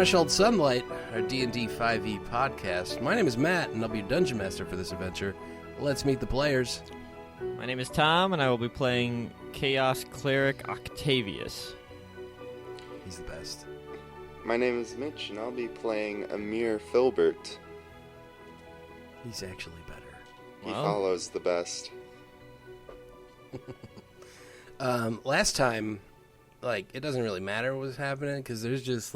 Threshold Sunlight, our D&D 5e podcast. My name is Matt, and I'll be your Dungeon Master for this adventure. Let's meet the players. My name is Tom, and I will be playing Chaos Cleric Octavius. He's the best. My name is Mitch, and I'll be playing Amere Filbert. He's actually better. He follows the best. Last time, it doesn't really matter what was happening, because there's just,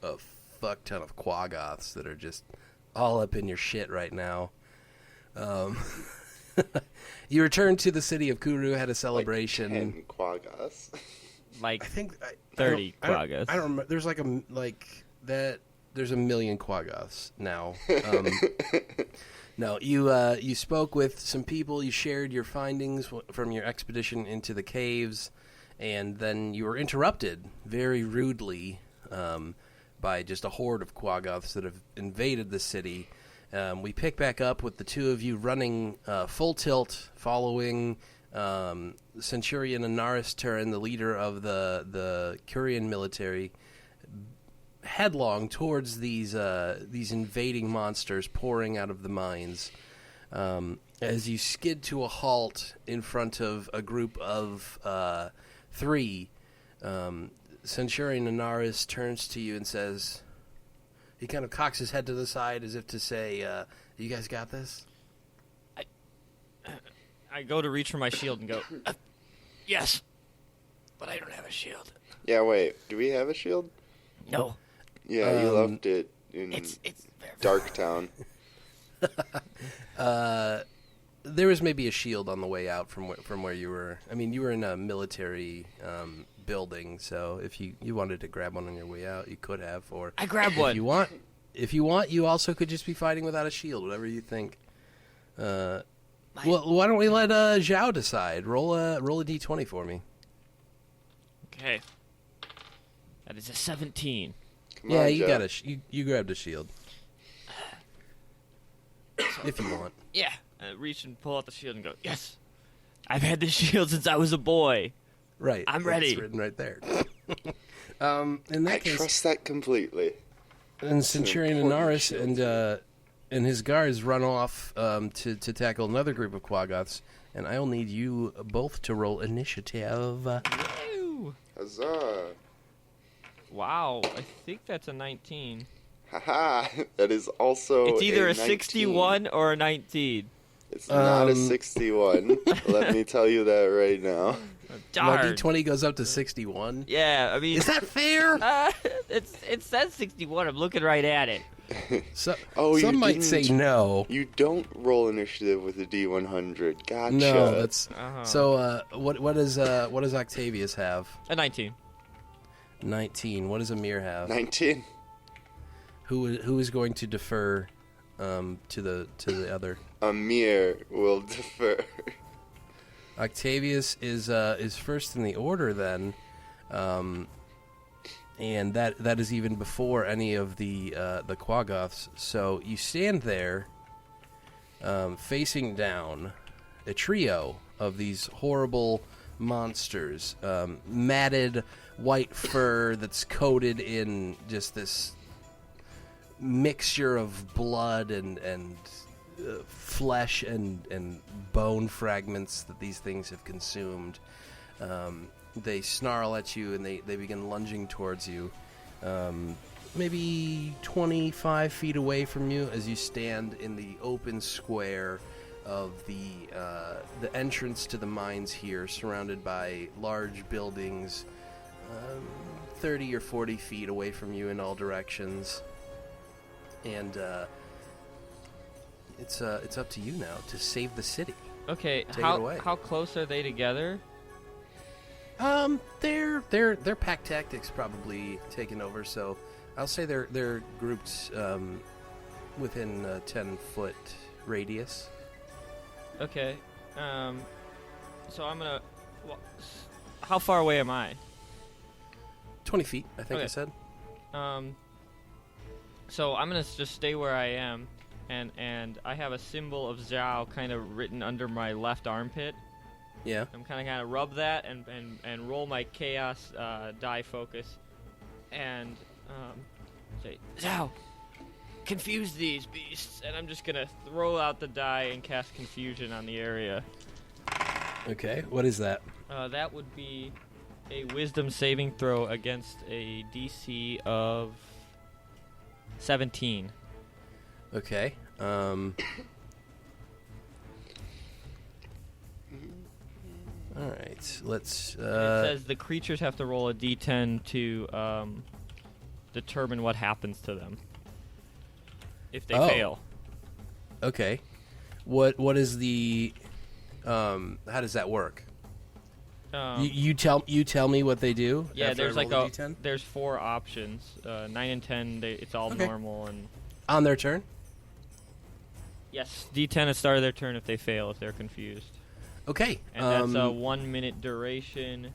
a fuck ton of Quaggoths that are just all up in your shit right now. You returned to the city of Kuru, had a celebration. 10 Quaggoths. I think 30 Quaggoths. I don't remember. There's there's a million Quaggoths now. No, you spoke with some people. You shared your findings from your expedition into the caves, and then you were interrupted very rudely by just a horde of Quaggoths that have invaded the city. We pick back up with the two of you running full tilt, following Centurion Anaris Turin, the leader of the Curian military, headlong towards these invading monsters pouring out of the mines. As you skid to a halt in front of a group of 3, Centurion Anaris turns to you and says, he kind of cocks his head to the side as if to say, you guys got this? I go to reach for my shield and go, yes, but I don't have a shield. Yeah, wait, do we have a shield? No. Yeah, you left it in Darktown. There was maybe a shield on the way out from where you were. I mean, you were in a military building, so if you wanted to grab one on your way out, you could have. Or I grabbed one. If you want, you also could just be fighting without a shield, whatever you think. Well, why don't we let Zhao decide? Roll a d20 for me. Okay. That is a 17. Come yeah, on, you Joe. got you grabbed a shield. If you want. Yeah. I reach and pull out the shield and go, yes, I've had this shield since I was a boy. Right. I'm ready. It's written right there. In that I case, trust that completely. and Centurion Anaris and his guards run off to tackle another group of Quaggoths, and I'll need you both to roll initiative. Ew. Huzzah. Wow, I think that's a 19. Haha, that is also It's either a 19. 61 or a 19. It's not a 61. Let me tell you that right now. Darn. My d20 goes up to 61. Yeah, I mean... Is that fair? It says 61. I'm looking right at it. So, you some might say didn't. no. You don't roll initiative with a D100. Gotcha. No, that's... Uh-huh. So, what does Octavius have? A 19. 19. What does Amere have? 19. Who is going to defer to the other? Amere will defer. Octavius is first in the order then, and that is even before any of the Quaggoths. So you stand there, facing down a trio of these horrible monsters, matted white fur that's coated in just this mixture of blood and flesh and bone fragments that these things have consumed. They snarl at you and they begin lunging towards you, maybe 25 feet away from you as you stand in the open square of the entrance to the mines here, surrounded by large buildings 30 or 40 feet away from you in all directions. And it's up to you now to save the city. Okay, Take it away. how close are they together? Their pack tactics probably taken over, so I'll say they're grouped within a 10-foot radius. Okay, so I'm gonna... how far away am I? 20 feet, I think Okay. I said. So I'm gonna just stay where I am, and I have a symbol of Zhao kind of written under my left armpit. Yeah. I'm kind of rub that and roll my chaos die focus, and say, Zhao, confuse these beasts, and I'm just gonna throw out the die and cast confusion on the area. Okay, what is that? That would be a wisdom saving throw against a DC of 17. Okay. All right. Let's. It says the creatures have to roll a D10 to determine what happens to them if they fail. Okay. What is the? How does that work? You tell me what they do. Yeah, after there's I like roll the D10? there's 4 options. 9 and 10, it's all normal, and On their turn. yes, D10 at the start of their turn if they fail, if they're confused. Okay. And that's a 1 minute duration.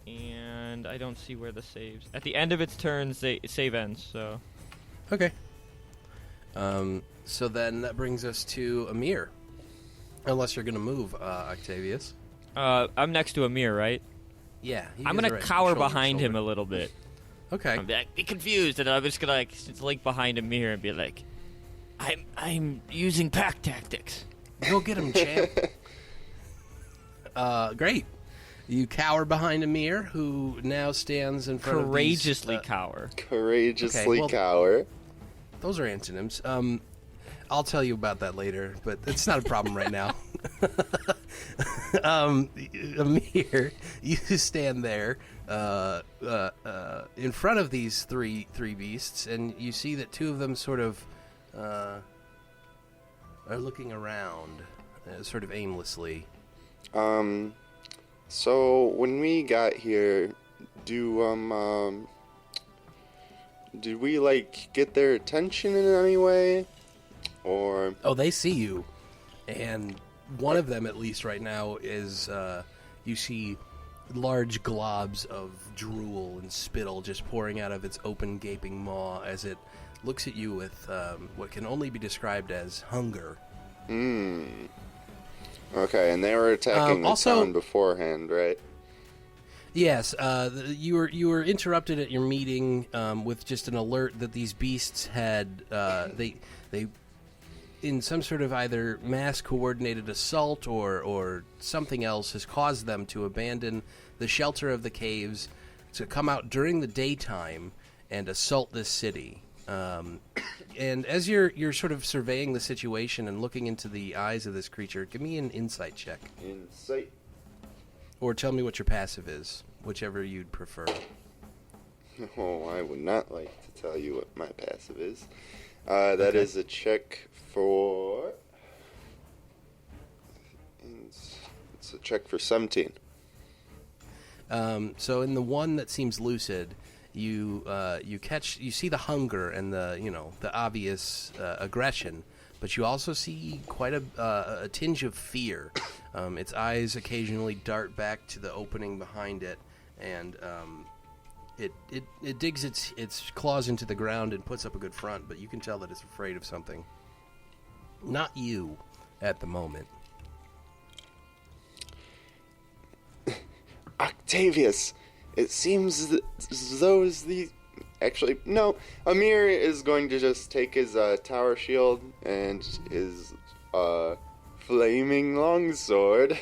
And I don't see where the saves. At the end of its turn, save ends. So. Okay. So then that brings us to Amere. Unless you're gonna move, Octavius. I'm next to Amere, right? Yeah. I'm gonna cower behind him a little bit. Okay. I'm like, be confused, and I'm just gonna like behind Amere and be like, I'm using pack tactics. Go get him, champ. Great. You cower behind Amere, who now stands in front Courageously of these, cower. Courageously cower. Those are antonyms. I'll tell you about that later, but it's not a problem right now. Amere, you stand there in front of these three beasts, and you see that 2 of them sort of are looking around, sort of aimlessly. So when we got here, did we like get their attention in any way, or? Oh, they see you, and one of them, at least right now, is you see large globs of drool and spittle just pouring out of its open, gaping maw as it looks at you with what can only be described as hunger. Okay, and they were attacking the town beforehand, right? Yes, you were interrupted at your meeting with just an alert that these beasts had they in some sort of either mass coordinated assault or something else has caused them to abandon the shelter of the caves to come out during the daytime and assault this city. And as you're sort of surveying the situation and looking into the eyes of this creature, give me an insight check. Insight. Or tell me what your passive is, whichever you'd prefer. Oh, I would not like to tell you what my passive is. That is a check for... It's a check for 17. So in the one that seems lucid, you see the hunger and the obvious aggression, but you also see quite a tinge of fear. Its eyes occasionally dart back to the opening behind it, and it digs its claws into the ground and puts up a good front, but you can tell that it's afraid of something. Not you at the moment. Octavius, it seems as though actually, no. Amere is going to just take his tower shield and his flaming longsword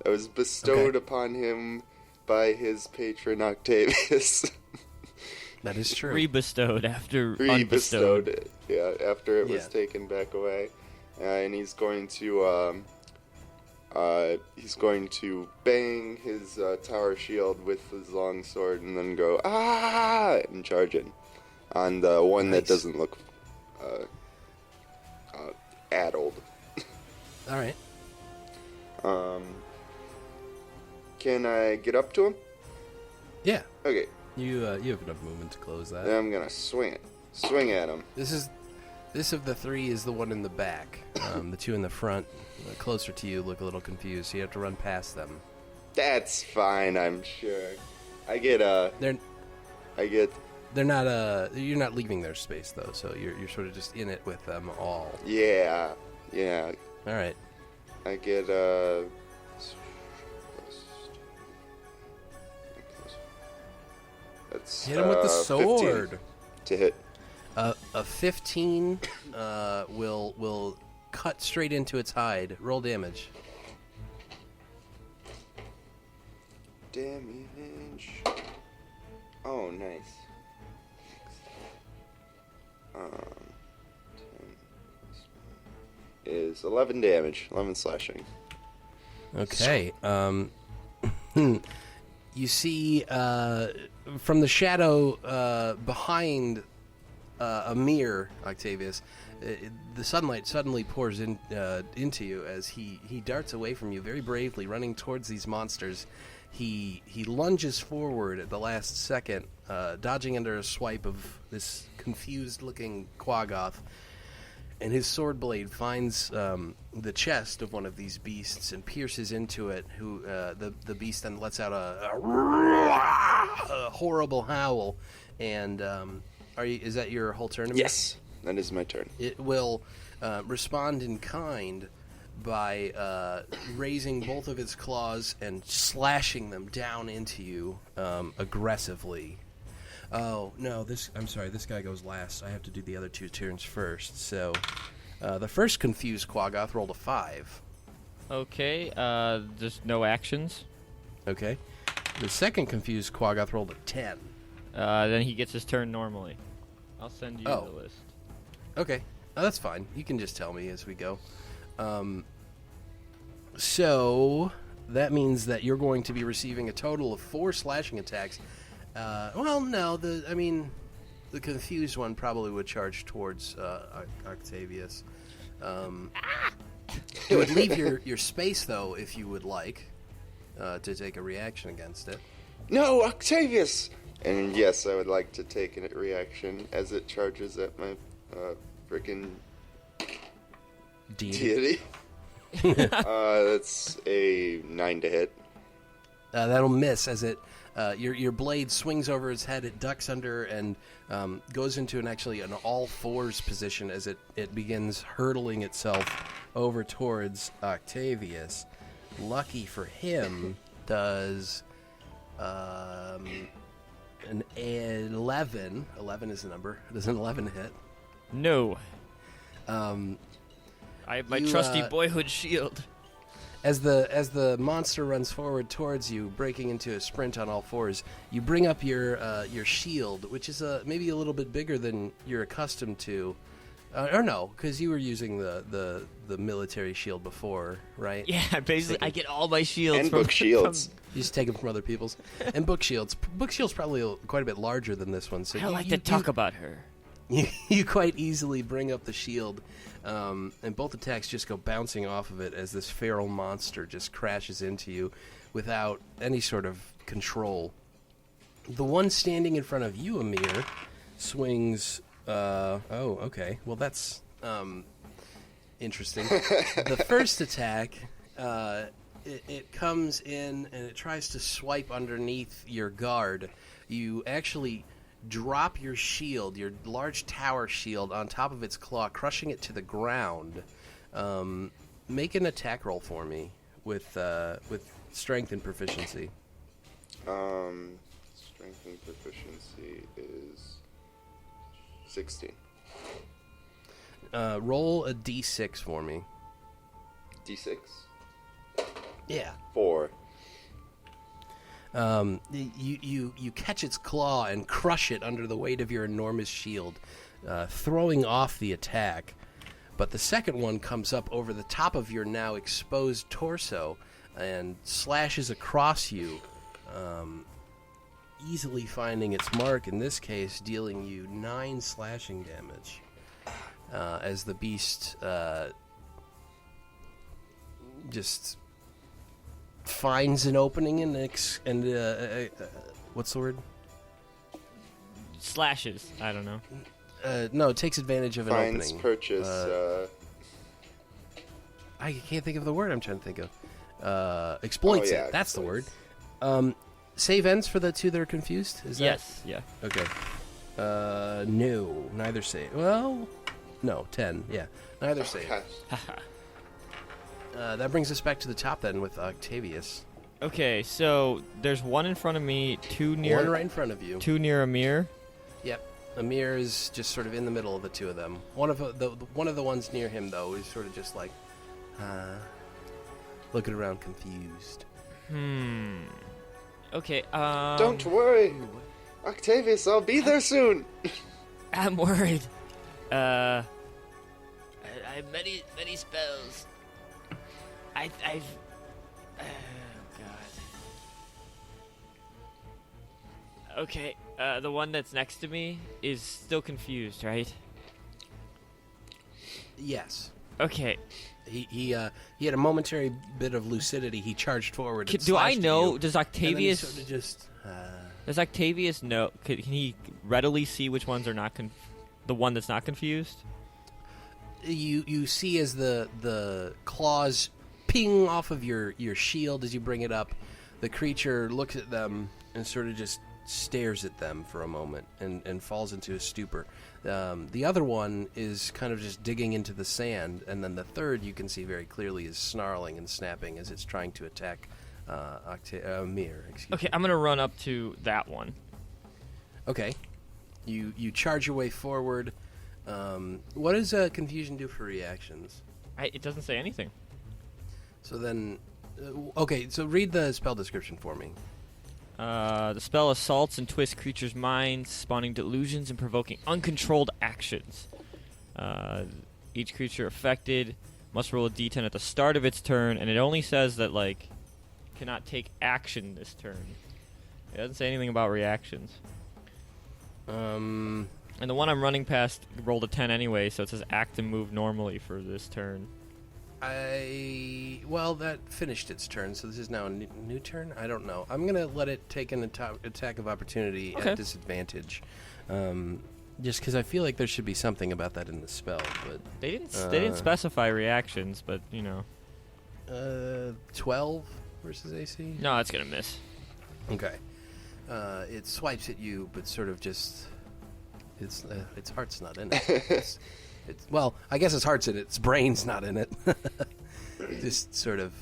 that was bestowed upon him by his patron Octavius. That is true. Rebestowed after Rebestowed unbestowed. Yeah, after it was taken back away. And he's going to bang his tower shield with his longsword and then go, ah! And charge it on the one that doesn't look addled. All right. Can I get up to him? Yeah. Okay. You have enough movement to close that. Then I'm gonna swing at him. This of the 3 is the one in the back. The 2 in the front, closer to you, look a little confused, so you have to run past them. That's fine, I'm sure. They're not. You're not leaving their space though, so you're sort of just in it with them all. Yeah. All right. I get That's hit him with the sword. 15. to hit. A 15 will cut straight into its hide. Roll damage. Damage. Oh, nice. 10 is 11 damage. 11 slashing. Okay. You see from the shadow behind Amere, Octavius, the sunlight suddenly pours into you as he darts away from you very bravely, running towards these monsters. He lunges forward at the last second, dodging under a swipe of this confused-looking Quaggoth, and his sword blade finds the chest of one of these beasts and pierces into it. The beast then lets out a horrible howl. And is that your whole turn? Yes, that is my turn. It will respond in kind by raising both of its claws and slashing them down into you aggressively. Oh, no, I'm sorry, this guy goes last. I have to do the other 2 turns first. So, the first confused Quaggoth rolled a 5. Okay, there's no actions. Okay. The second confused Quaggoth rolled a 10. Then he gets his turn normally. I'll send you the list. Okay. Oh, that's fine. You can just tell me as we go. So, that means that you're going to be receiving a total of 4 slashing attacks. Well, no, the confused one probably would charge towards Octavius. It would leave your space, though, if you would like, to take a reaction against it. No, Octavius! And yes, I would like to take a reaction as it charges at my freaking deity. That's a 9 to hit. That'll miss as it your blade swings over its head. It ducks under and goes into an all fours position as it begins hurtling itself over towards Octavius. Lucky for him, does an 11. 11 is the number. Does an 11 hit? No. I have my trusty boyhood shield. As the monster runs forward towards you, breaking into a sprint on all fours, you bring up your shield, which is maybe a little bit bigger than you're accustomed to. Or no, because you were using the military shield before, right? Yeah, basically, I get all my shields and from book shields. You just take them from other people's. And book shields. Book shields probably quite a bit larger than this one. So I don't like to talk about her. You quite easily bring up the shield, and both attacks just go bouncing off of it as this feral monster just crashes into you without any sort of control. The one standing in front of you, Amere, swings... okay. Well, that's interesting. The first attack, it comes in and it tries to swipe underneath your guard. You actually drop your shield, your large tower shield, on top of its claw, crushing it to the ground. Make an attack roll for me with strength and proficiency. Strength and proficiency is 16. Roll a d6 for me. D6? Yeah. 4. You catch its claw and crush it under the weight of your enormous shield, throwing off the attack. But the second one comes up over the top of your now exposed torso and slashes across you, easily finding its mark, in this case dealing you 9 slashing damage, as the beast just finds an opening and what's the word? Slashes. I don't know. No, it takes advantage of an Finds opening. purchase. I can't think of the word I'm trying to think of. Exploits it. That's exploits. the word. Save ends for the two that are confused? Is that? Yes. Yeah. Okay. No. Neither save. Well, no. 10. Yeah. Neither save. That brings us back to the top then with Octavius. Okay, so there's one in front of me, two near... One right in front of you. 2 near Amere. Yep. Amere is just sort of in the middle of the two of them. One of the ones near him, though, is sort of just like, looking around confused. Okay, Don't worry, Octavius, I'll be there soon. I'm worried. I have many spells. I've oh god. Okay, the one that's next to me is still confused, right? Yes. Okay. He had a momentary bit of lucidity. He charged forward. And Do I slashed at know? you, Does Octavius? and then he sort of just. Does Octavius know? Can he readily see which ones are not the one that's not confused? You see as the claws ping off of your shield as you bring it up, the creature looks at them and sort of just stares at them for a moment and falls into a stupor. The other one is kind of just digging into the sand, and then the third you can see very clearly is snarling and snapping as it's trying to attack Amere. Okay, I'm gonna run up to that one. Okay, you charge your way forward. What does confusion do for reactions? It doesn't say anything. So then, okay, so read the spell description for me. The spell assaults and twists creatures' minds, spawning delusions and provoking uncontrolled actions. Each creature affected must roll a d10 at the start of its turn, and it only says that, like, cannot take action this turn. It doesn't say anything about reactions. And the one I'm running past rolled a 10 anyway, so it says act and move normally for this turn. Well, that finished its turn, so this is now a new turn? I don't know. I'm going to let it take an attack of opportunity at disadvantage. Just because I feel like there should be something about that in the spell, but... They didn't specify reactions, but, you know. 12 versus AC? No, it's going to miss. Okay. It swipes at you, but sort of just... Its heart's not in it. Well, I guess its heart's in it. Its brain's not in it. Just sort of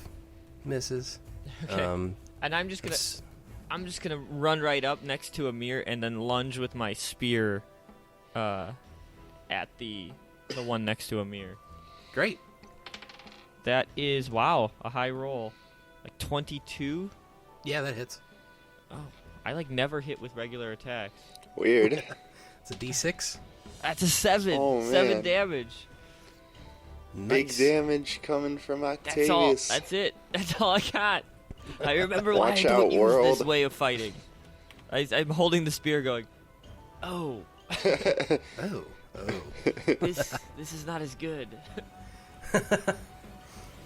misses. Okay. And I'm just gonna run right up next to Amere and then lunge with my spear at the one next to Amere. Great. That is a high roll, like 22. Yeah, that hits. Oh, I never hit with regular attacks. Weird. It's a D6. That's a 7. Oh, 7 man. damage. Big Nice. damage coming from Octavius. That's it. That's all I got. I remember why I Watch don't out, use world. this way of fighting. I'm holding the spear going, oh, Oh. this is not as good.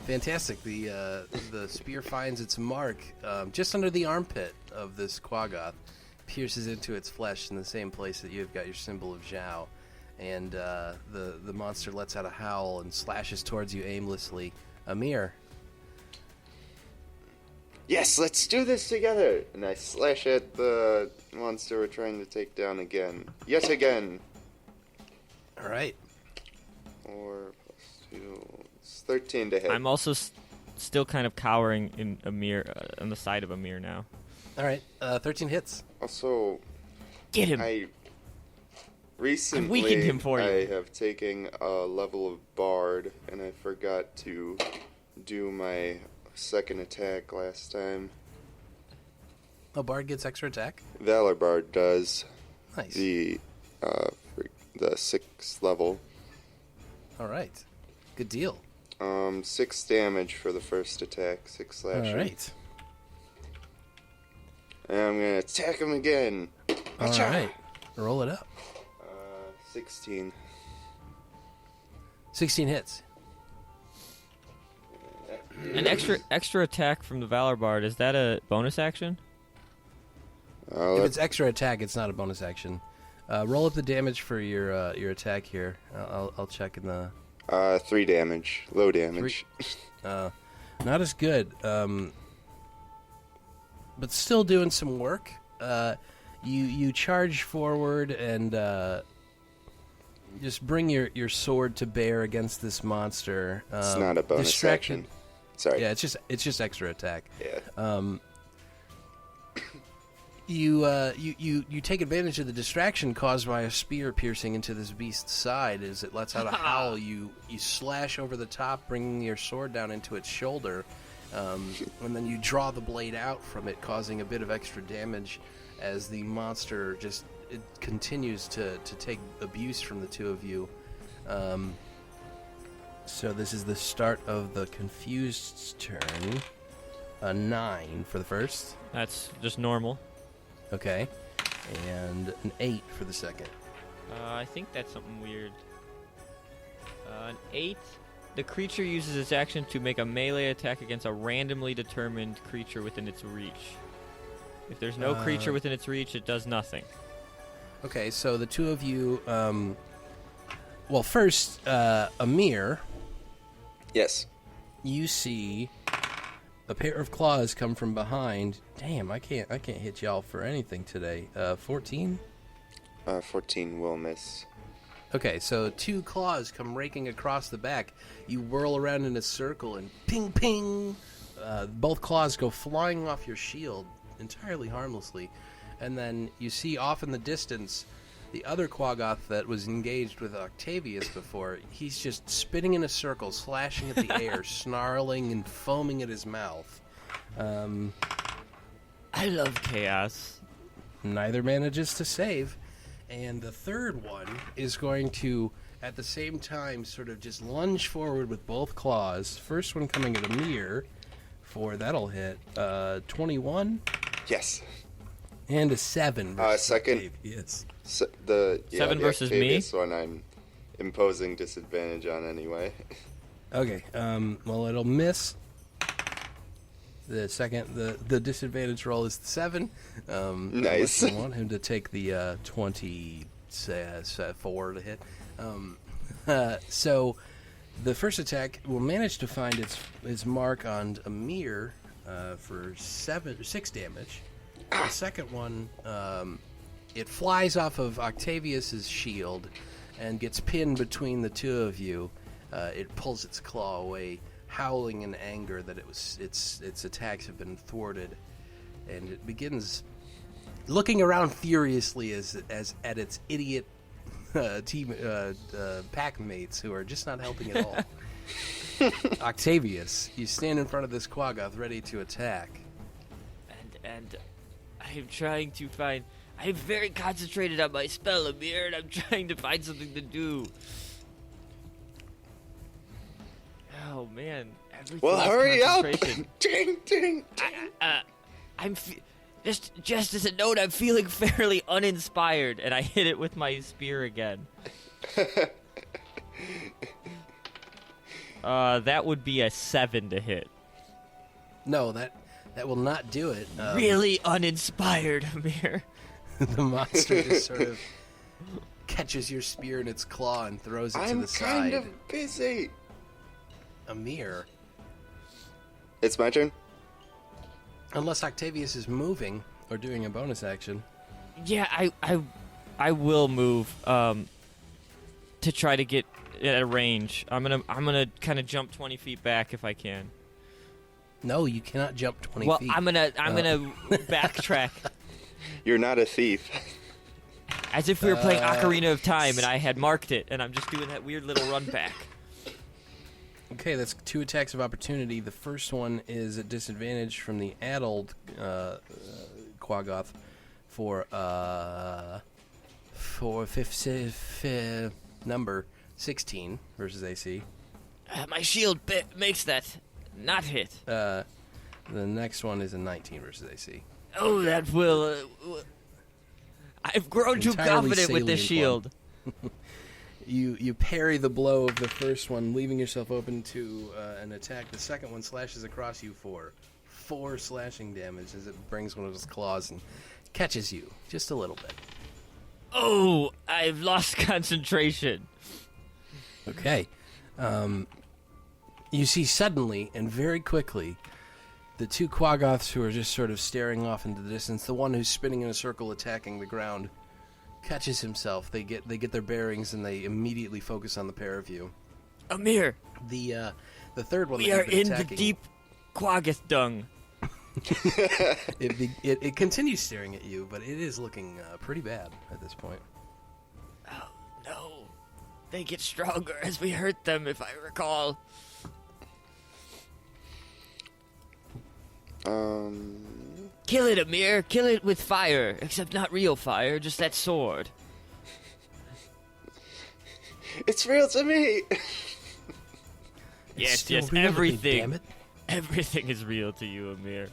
Fantastic. The spear finds its mark just under the armpit of this Quaggoth, pierces into its flesh in the same place that you've got your symbol of Zhao, and the monster lets out a howl and slashes towards you aimlessly. Amere. Yes, let's do this together. And I slash at the monster we're trying to take down again. Yet again. All right. 4 + 2. It's 13 to hit. I'm also still kind of cowering in Amere, on the side of Amere now. All right. 13 hits. Also, Get him. I recently weakened him for you. I have taken a level of Bard, and I forgot to do my second attack last time. Oh, Bard gets extra attack? Valor Bard does. Nice. The 6th level. All right. Good deal. 6 damage for the first attack, 6 slashing. All right. And I'm gonna attack him again. All Achoo! right. Roll it up. 16. 16 hits. An extra attack from the Valor Bard, is that a bonus action? If it's extra attack, it's not a bonus action. Roll up the damage for your attack here. I'll check in the... 3 damage. Low damage. Not as good, but still doing some work. You charge forward and just bring your sword to bear against this monster. It's not a bonus action. Sorry. Yeah, it's just extra attack. Yeah. You take advantage of the distraction caused by a spear piercing into this beast's side. As it lets out a howl, you slash over the top, bringing your sword down into its shoulder, and then you draw the blade out from it, causing a bit of extra damage as the monster it continues to take abuse from the two of you. So this is the start of the Confused's turn. A 9 for the first. That's just normal. Okay. And an 8 for the second. I think that's something weird. An 8. The creature uses its action to make a melee attack against a randomly determined creature within its reach. If there's no creature within its reach, it does nothing. Okay, so the two of you... well, first, Amere... Yes. You see a pair of claws come from behind. Damn, I can't hit y'all for anything today. 14? 14 will miss. Okay, so two claws come raking across the back. You whirl around in a circle and ping, ping. Both claws go flying off your shield entirely harmlessly. And then you see off in the distance the other Quaggoth that was engaged with Octavius before. He's just spinning in a circle, slashing at the air, snarling and foaming at his mouth. I love chaos. Neither manages to save. And the third one is going to, at the same time, sort of just lunge forward with both claws. First one coming at Amere that'll hit 21. Yes. And a 7 versus second. Octavius. The 7 versus me? Octavius one I'm imposing disadvantage on anyway. Okay, well, it'll miss. The second, the disadvantage roll is the 7. Nice. I want him to take the 24 to hit. So the first attack will manage to find its mark on Amere for 6 damage. The second one, it flies off of Octavius's shield and gets pinned between the two of you. It pulls its claw away, howling in anger that its attacks have been thwarted, and it begins looking around furiously as at its idiot team pack mates who are just not helping at all. Octavius, you stand in front of this Quaggoth ready to attack. And I'm trying to find... I'm very concentrated on my spell, Amere, and I'm trying to find something to do. Oh, man. Well, hurry up! Ding, ding, ding. Just as a note, I'm feeling fairly uninspired, and I hit it with my spear again. That would be a 7 to hit. No, that will not do it. Really uninspired, Amere. The monster just sort of catches your spear in its claw and throws it to the side. I'm kind of busy. Amere. It's my turn? Unless Octavius is moving or doing a bonus action. Yeah, I will move to try to get at a range. I'm gonna kind of jump 20 feet back if I can. No, you cannot jump 20 well, feet. I'm gonna backtrack. You're not a thief. As if we were playing Ocarina of Time and I had marked it, and I'm just doing that weird little run back. Okay, that's 2 attacks of opportunity. The first one is at disadvantage from the addled Quaggoth for fifth number 16 versus AC. My shield makes that not hit. The next one is a 19 versus AC. Oh, that will... I've grown too confident with this shield. You parry the blow of the first one, leaving yourself open to an attack. The second one slashes across you for 4 slashing damage as it brings one of its claws and catches you just a little bit. Oh, I've lost concentration. Okay. You see suddenly and very quickly the 2 Quaggoths who are just sort of staring off into the distance, the one who's spinning in a circle attacking the ground, catches himself. They get their bearings and they immediately focus on the pair of you. Amere, The third one. we are in the deep Quaggoth dung. It continues staring at you, but it is looking pretty bad at this point. Oh, no. They get stronger as we hurt them, if I recall. Kill it, Amere. Kill it with fire. Except not real fire, just that sword. It's real to me! It's Yes, still yes, real to me, everything. damn it. Everything is real to you, Amere.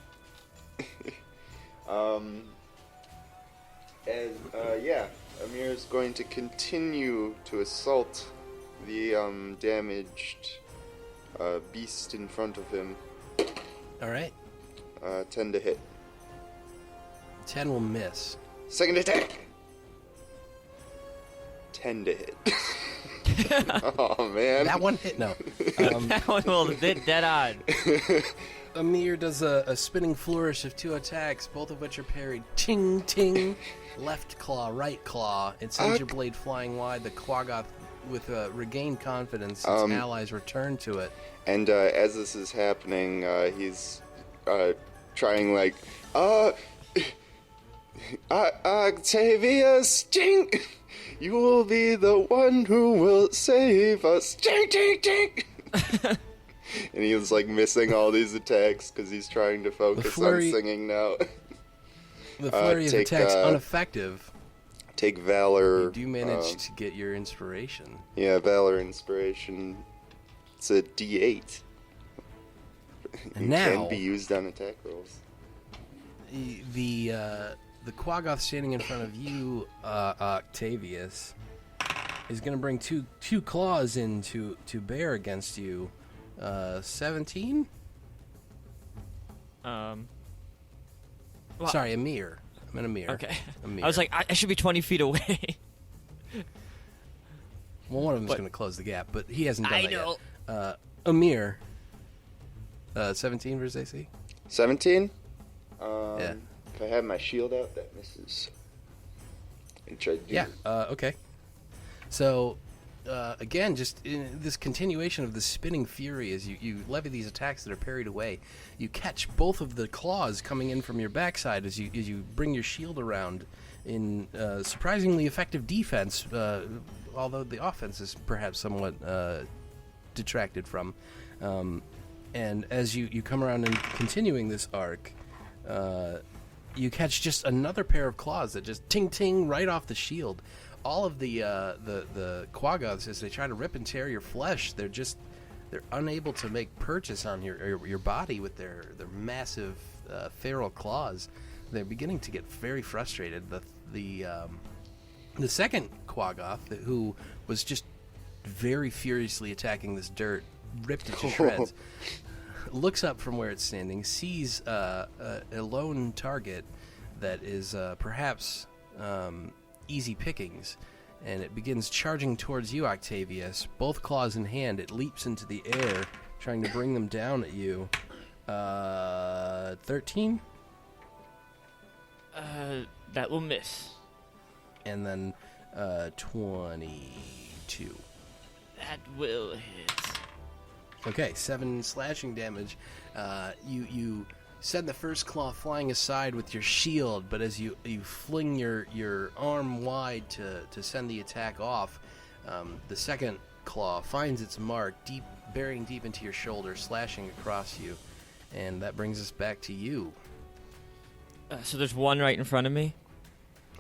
Amir is going to continue to assault the damaged beast in front of him. All right. 10 to hit. 10 will miss. Second attack! 10 to hit. Oh, man. That one hit. No. That one will hit dead on. Amir does a spinning flourish of 2 attacks, both of which are parried. Ting, ting. Left claw, right claw. It sends your blade flying wide. The Quaggoth, with regained confidence, its allies return to it. And as this is happening, he's trying like, Octavius, ting! You will be the one who will save us. Ting, ting, ting! And he was like missing all these attacks because he's trying to focus on singing now. The flurry of attacks ineffective. Take Valor. You do manage to get your inspiration. Yeah, Valor Inspiration. It's a D8. And it now can be used on attack rolls. The Quaggoth standing in front of you, Octavius, is going to bring two claws in to bear against you. 17? Well, sorry, Amere. I'm an Amere. Okay. Amere. I was like, I should be 20 feet away. Well, one of them's going to close the gap, but he hasn't done I that know. yet. Amere. 17 versus AC? 17? Yeah. If I have my shield out, that misses. Which I do. Yeah, okay. So, again, just in this continuation of the spinning fury as you levy these attacks that are parried away, you catch both of the claws coming in from your backside as you bring your shield around in surprisingly effective defense, although the offense is perhaps somewhat detracted from. And as you come around and continuing this arc, you catch just another pair of claws that just ting-ting right off the shield. All of the Quaggoths, as they try to rip and tear your flesh, they're unable to make purchase on your body with their massive feral claws. They're beginning to get very frustrated. The second Quaggoth, who was just very furiously attacking this dirt, ripped it to shreds, looks up from where it's standing, sees a lone target that is perhaps easy pickings, and it begins charging towards you, Octavius. Both claws in hand, it leaps into the air, trying to bring them down at you. 13? That will miss. And then 22. That will hit. Okay, 7 slashing damage. You send the first claw flying aside with your shield, but as you fling your arm wide to send the attack off, the second claw finds its mark, burying deep into your shoulder, slashing across you. And that brings us back to you. So there's one right in front of me?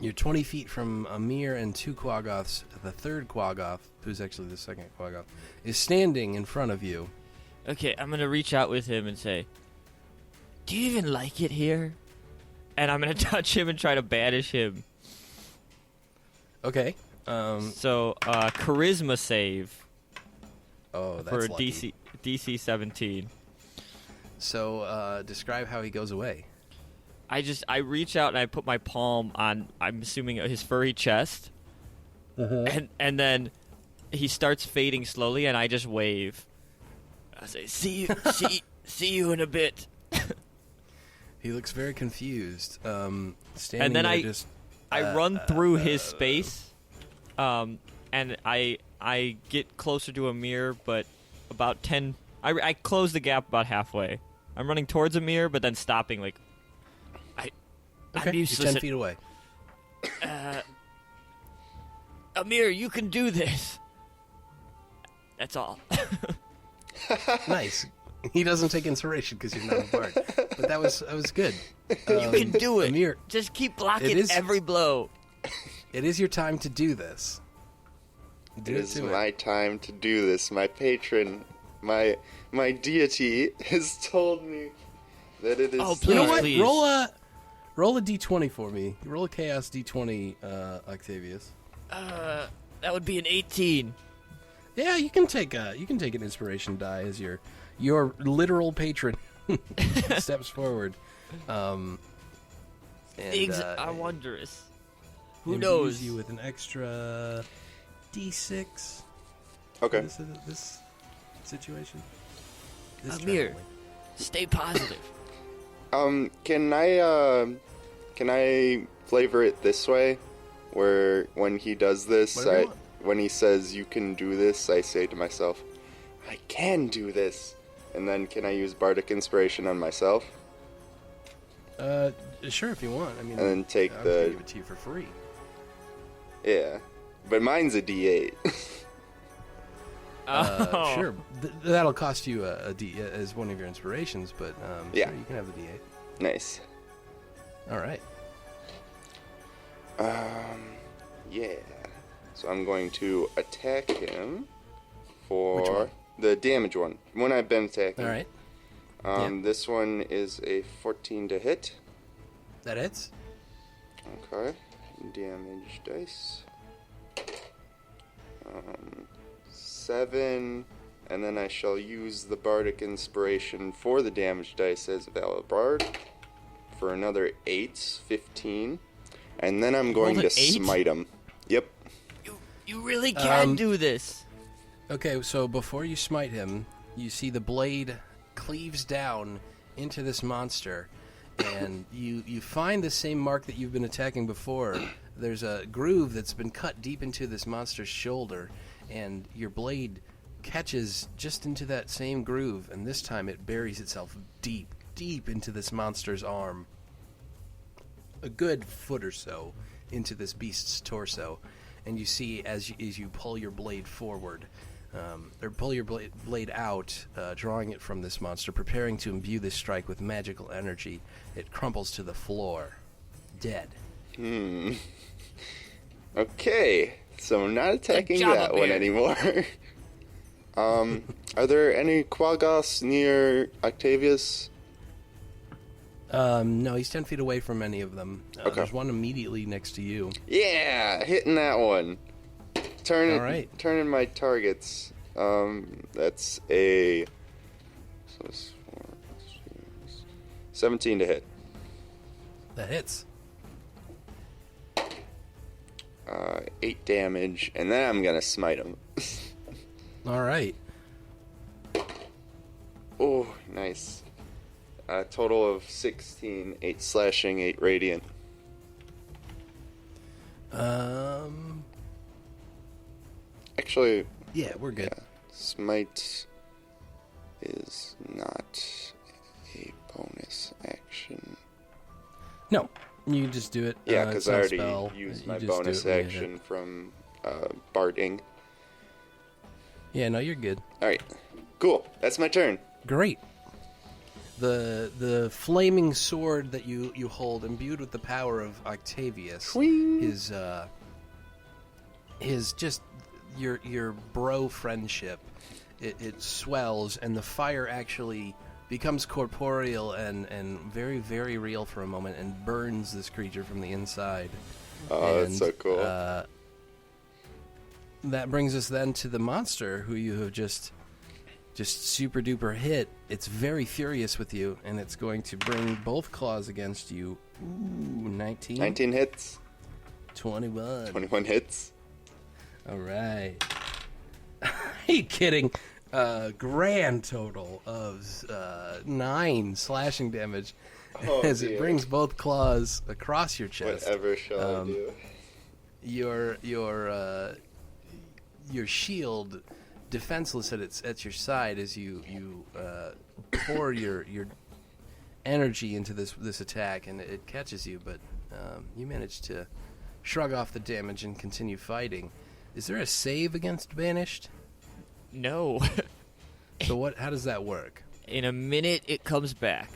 You're 20 feet from Amere and 2 Quaggoths. The third Quaggoth, who's actually the second Quaggoth, is standing in front of you. Okay, I'm going to reach out with him and say, do you even like it here? And I'm going to touch him and try to banish him. Okay. So, charisma save. Oh, that's for lucky. DC 17. So, describe how he goes away. I reach out and I put my palm on, I'm assuming, his furry chest. And then he starts fading slowly and I just wave. I say, see you in a bit. He looks very confused. Standing And then there I run through his space, and I get closer to Amere, but about 10. I close the gap about halfway. I'm running towards Amere, but then stopping. Like, Okay, I'm you're useless. 10 feet away. Amere, you can do this. That's all. Nice. He doesn't take inspiration because you're not a bard. But that was good. You can do it. Amere, Just keep blocking every blow. it is your time to do this. It is my time to do this. My patron, my deity has told me that it is. Oh, You know what? Please. Roll a d20 for me. Roll a chaos d20, Octavius. That would be an 18. Yeah, you can take an inspiration die as your literal patron steps forward. And, Things are wondrous. Who imbues knows? you with an extra d6. Okay. This situation. This Amere, traveling. stay positive. Can I flavor it this way, where when he does this, Whatever you want. when he says you can do this, I say to myself, I can do this, and then can I use bardic inspiration on myself, Sure, if you want. I mean, and then take I was the gonna give it to you for free. yeah, but mine's a D8. Oh. Sure, that'll cost you a D as one of your inspirations, but Yeah. sure, you can have the D8. Nice. All right. Yeah. So I'm going to attack him Which for one? the damage one. One I've been attacking. All right. This one is a 14 to hit. That hits. Okay. Damage dice. 7, and then I shall use the bardic inspiration for the damage dice as a valid bard for another 8, 15, and then I'm going rolled to an 8? smite him. Yep. You really can do this. Okay, so before you smite him, you see the blade cleaves down into this monster, and you find the same mark that you've been attacking before. There's a groove that's been cut deep into this monster's shoulder, and your blade catches just into that same groove, and this time it buries itself deep, deep into this monster's arm. A good foot or so into this beast's torso, and you see as you pull your blade forward, or pull your blade out, drawing it from this monster, preparing to imbue this strike with magical energy, it crumples to the floor, dead. Okay, so I'm not attacking job, that one Amere. anymore. Are there any Quaggas near Octavius? No, he's 10 feet away from any of them. Okay. There's one immediately next to you. Yeah, hitting that one. All right. Turning my targets. That's a 17 to hit. That hits. 8 damage, and then I'm gonna smite him. All right. Oh, nice. A total of 16, 8 slashing, 8 radiant. Actually, Yeah, we're good. yeah, smite is not a bonus action. No, you just do it. Yeah, it's because I not a already spell. used You my just do bonus it when you hit. action from barding. Yeah, no, you're good. Alright, cool. That's my turn. Great. The flaming sword that you hold, imbued with the power of Octavius, Swing. his just your bro friendship, it swells, and the fire actually becomes corporeal and very, very real for a moment, and burns this creature from the inside. Oh, that's so cool. That brings us then to the monster who you have just super duper hit. It's very furious with you, and it's going to bring both claws against you. Ooh, 19. 19 hits. 21. 21 hits. All right. Are you kidding? Grand total of 9 slashing damage Oh, as it dear. brings both claws across your chest. Whatever shall I do? Your shield, defenseless at your side, as you pour your energy into this attack, and it catches you, but you manage to shrug off the damage and continue fighting. Is there a save against banished? No. So how does that work? In a minute, it comes back.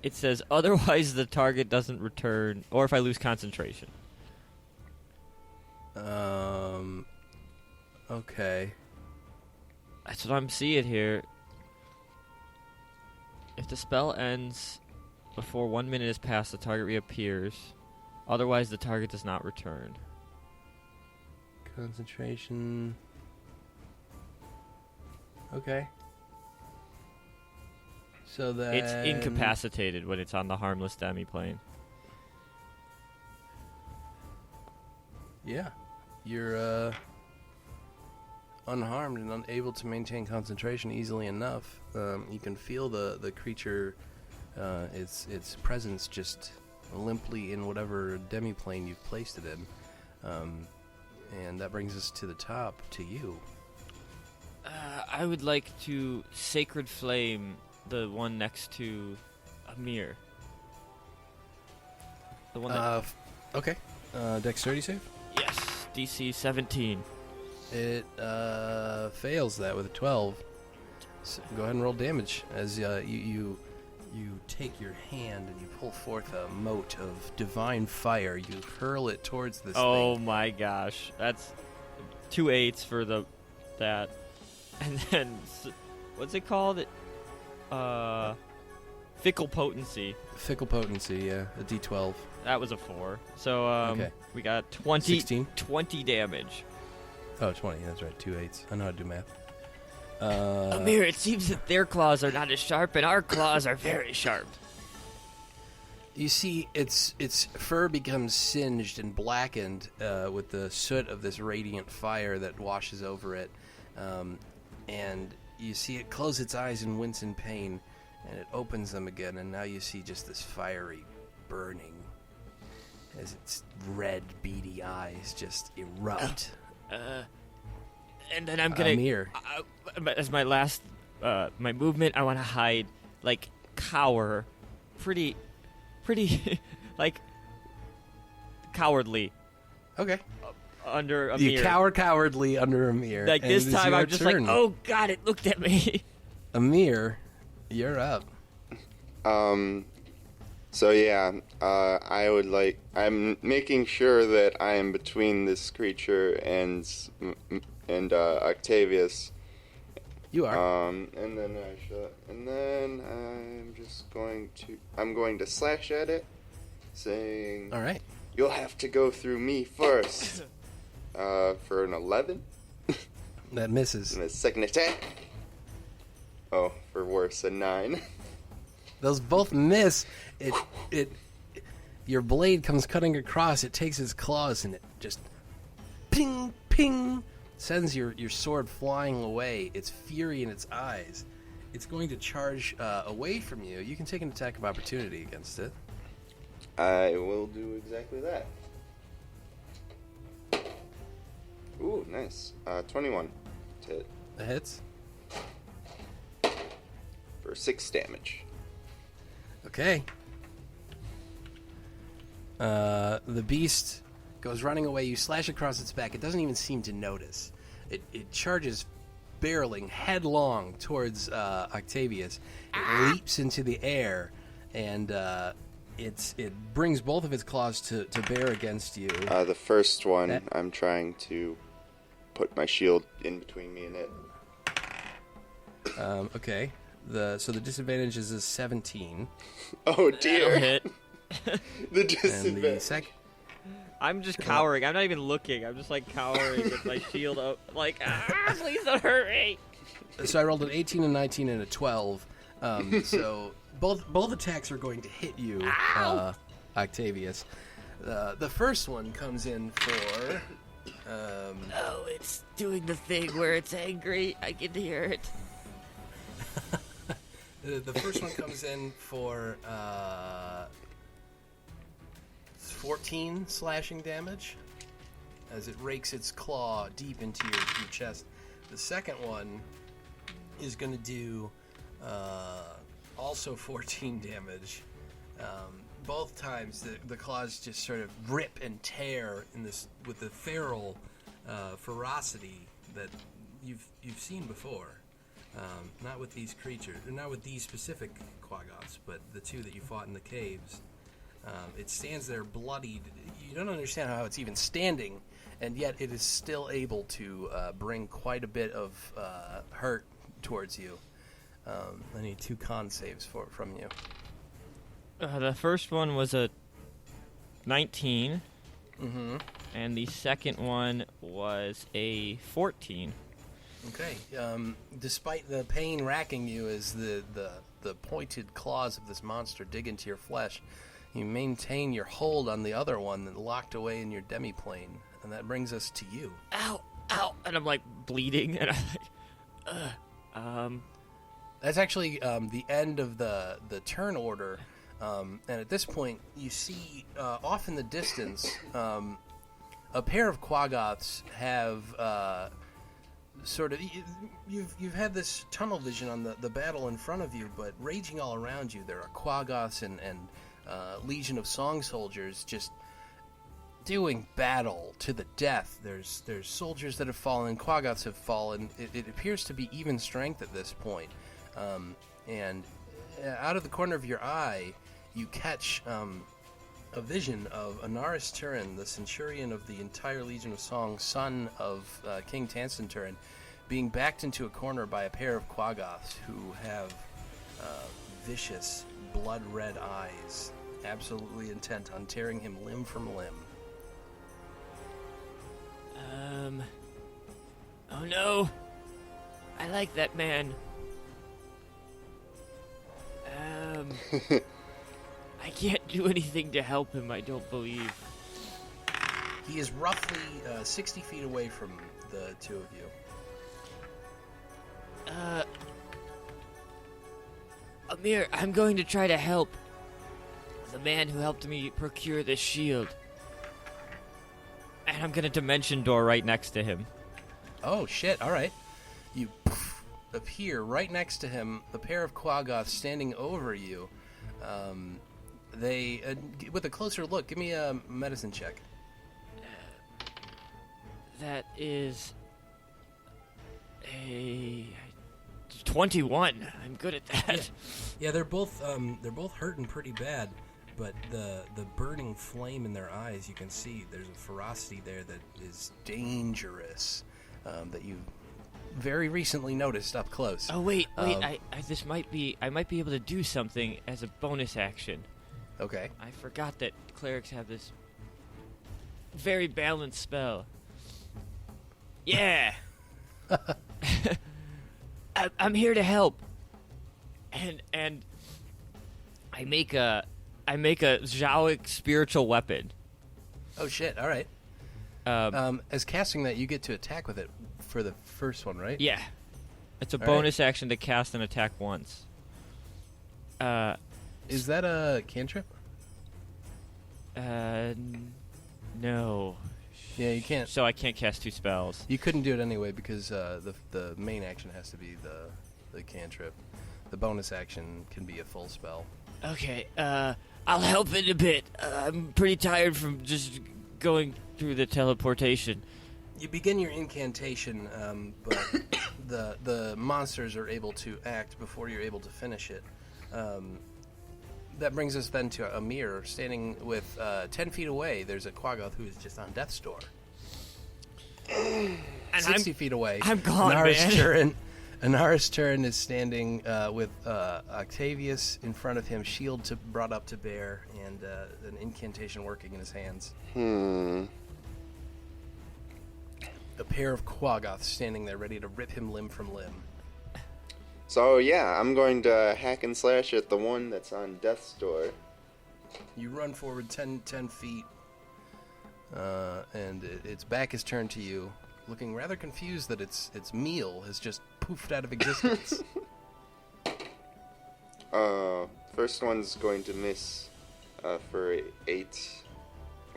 It says, otherwise the target doesn't return, or if I lose concentration. Okay. That's what I'm seeing here. If the spell ends before 1 minute has passed, the target reappears. Otherwise, the target does not return. Concentration. Okay. So that It's incapacitated when it's on the harmless demi-plane. Yeah. You're unharmed and unable to maintain concentration easily enough. You can feel the creature, its presence just limply in whatever demi-plane you've placed it in. And that brings us to the top, to you. I would like to Sacred Flame the one next to Amere. The one that... Okay. Dexterity save? Yes, DC 17. It fails that with a 12. So go ahead and roll damage as you take your hand and you pull forth a mote of divine fire. You hurl it towards this Oh thing. my gosh, that's 2 8s for that, and then what's it called? Fickle potency. Fickle potency, yeah, a D12. That was a 4. So Okay. we got 20, 16? 20 damage. Oh, 20, that's right, 2 8s. I know how to do math. Amir, it seems that their claws are not as sharp, and our claws are very sharp. You see, its fur becomes singed and blackened with the soot of this radiant fire that washes over it. And you see it close its eyes and wince in pain, and it opens them again, and now you see just this fiery burning as its red, beady eyes just erupt. And then I'm gonna... Amere. As my last... my movement, I want to hide, like, cower. Pretty, like, cowardly. Okay. Under Amere. You cower cowardly under Amere. Like, and this it is time your I'm just turn. like, oh god, it looked at me. Amere, you're up. So yeah, I'm making sure that I am between this creature and Octavius. You are. And then I'm going to slash at it, saying, All right. "You'll have to go through me first." For an 11. That misses. And a second attack. Oh, for worse, a 9. Those both miss. Your blade comes cutting across. It takes its claws and it just ping, ping, sends your sword flying away. It's fury in its eyes. It's going to charge away from you. You can take an attack of opportunity against it. I will do exactly that. Ooh, nice. 21 to hit. That hits. For 6 damage. Okay. The beast goes running away. You slash across its back. It doesn't even seem to notice. It charges barreling headlong towards Octavius. It leaps into the air, and it brings both of its claws to bear against you. The first one, I'm trying to put my shield in between me and it. Okay. So the disadvantage is a 17. Oh That'll dear. hit. The And disadvantage. the second... I'm just cowering. I'm not even looking. I'm just like cowering with my shield up. Like, please don't hurt me. So I rolled an 18, a 19, and a 12. So both attacks are going to hit you, Octavius. The first one comes in for... Oh, it's doing the thing where it's angry. I can hear it. The first one comes in for 14 slashing damage as it rakes its claw deep into your chest. The second one is going to do also 14 damage. Both times the claws just sort of rip and tear in this with the feral ferocity that you've seen before. Not with these creatures, not with these specific Quaggoths, but the two that you fought in the caves. It stands there bloodied. You don't understand how it's even standing, and yet it is still able to bring quite a bit of hurt towards you. I need 2 con saves from you. The first one was a 19. Mm-hmm. And the second one was a 14. Okay. Despite the pain racking you as the pointed claws of this monster dig into your flesh, you maintain your hold on the other one that locked away in your demiplane. And that brings us to you. Ow! Ow! And I'm like bleeding, and I'm like, That's actually the end of the turn order. And at this point, you see off in the distance a pair of Quaggoths have sort of you've had this tunnel vision on the battle in front of you, but raging all around you, there are Quaggoths and Legion of Song Soldiers just doing battle to the death. There's soldiers that have fallen, Quaggoths have fallen. It appears to be even strength at this point. And out of the corner of your eye, you catch a vision of Anaris Turin, the centurion of the entire Legion of Song, son of King Tansin Turin, being backed into a corner by a pair of Quaggoths who have vicious, blood-red eyes, absolutely intent on tearing him limb from limb. Oh no! I like that man. I can't do anything to help him, I don't believe. He is roughly 60 feet away from the two of you. Amere, I'm going to try to help the man who helped me procure this shield. And I'm going to dimension door right next to him. Oh, shit, alright. You appear right next to him, the pair of Quaggoths standing over you. They, with a closer look, give me a medicine check. That is a 21. I'm good at that. Yeah, they're both hurting pretty bad, but the burning flame in their eyes, you can see there's a ferocity there that is dangerous, that you very recently noticed up close. Oh wait, I might be able to do something as a bonus action. Okay. I forgot that clerics have this very balanced spell. Yeah. I'm here to help. And I make a Zhaoic spiritual weapon. Oh shit! All right. As casting that, you get to attack with it for the first one, right? Yeah. It's a All bonus action to cast and attack once. Is that a cantrip? No. Yeah, you can't. So I can't cast 2 spells. You couldn't do it anyway because the main action has to be the cantrip. The bonus action can be a full spell. Okay, I'll help in a bit. I'm pretty tired from just going through the teleportation. You begin your incantation, but the monsters are able to act before you're able to finish it. That brings us then to Amere, standing with 10 feet away. There's a Quaggoth who is just on death's door. And 60 feet away. I'm gone, man. Anaris Turin is standing with Octavius in front of him, shield brought up to bear, and an incantation working in his hands. A pair of Quaggoths standing there ready to rip him limb from limb. So yeah, I'm going to hack and slash at the one that's on death's door. You run forward 10 feet, and its back is turned to you, looking rather confused that its meal has just poofed out of existence. First one's going to miss for 8.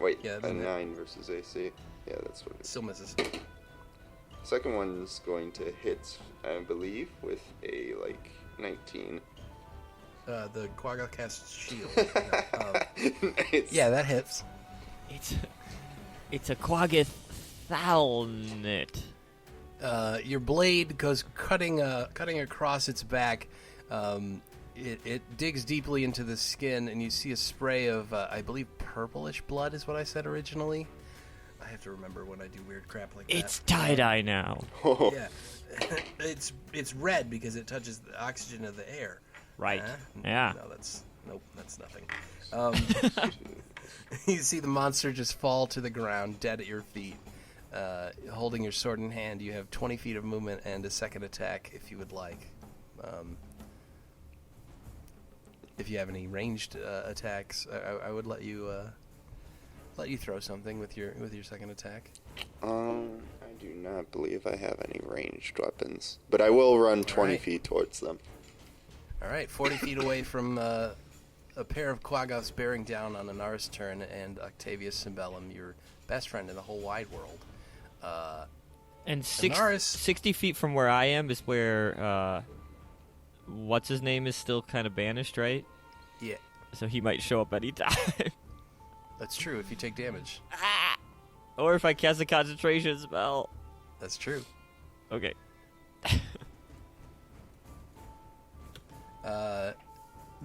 Wait, Yeah, a 9 versus AC. Yeah, that's what it is. Still misses. Second one's going to hit, I believe, with a 19. the Quagga casts shield. Nice. Yeah, that hits. It's a Quagga Thalnet. Your blade goes cutting across its back. It digs deeply into the skin, and you see a spray of, I believe, purplish blood is what I said originally. I have to remember when I do weird crap like that. It's tie-dye now. Yeah. It's red because it touches the oxygen of the air. Right. Yeah. No, that's nothing. You see the monster just fall to the ground, dead at your feet. Holding your sword in hand, you have 20 feet of movement and a second attack if you would like. If you have any ranged attacks, I would let you throw something with your second attack. I do not believe I have any ranged weapons, but I will run 20 feet towards them. All right, 40 feet away from a pair of Quaggos bearing down on Anaris' turn and Octavius Cymbalum, your best friend in the whole wide world. And Anaris, 60 feet from where I am is where what's his name is still kind of banished, right? Yeah. So he might show up anytime. That's true if you take damage. Or if I cast a concentration spell. That's true. Okay.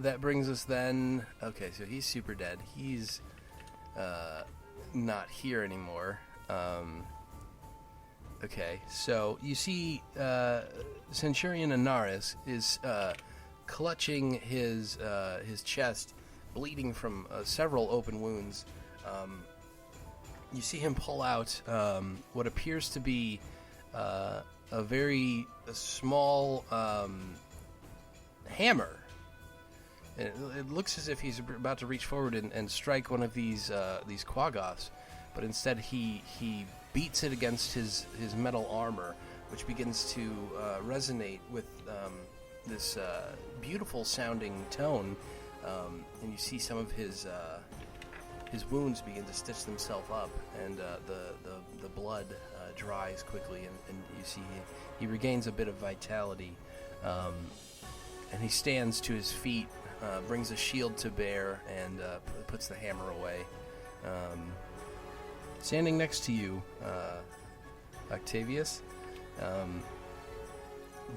That brings us then... Okay, so he's super dead. He's not here anymore. Okay, so you see Centurion Anaris is clutching his chest, bleeding from several open wounds. You see him pull out what appears to be a very small hammer. It looks as if he's about to reach forward and strike one of these Quaggos, but instead he beats it against his metal armor, which begins to resonate with this beautiful sounding tone, and you see some of his wounds begin to stitch themselves up, and the blood dries quickly, and you see he regains a bit of vitality, and he stands to his feet, brings a shield to bear, and puts the hammer away. Standing next to you, Octavius,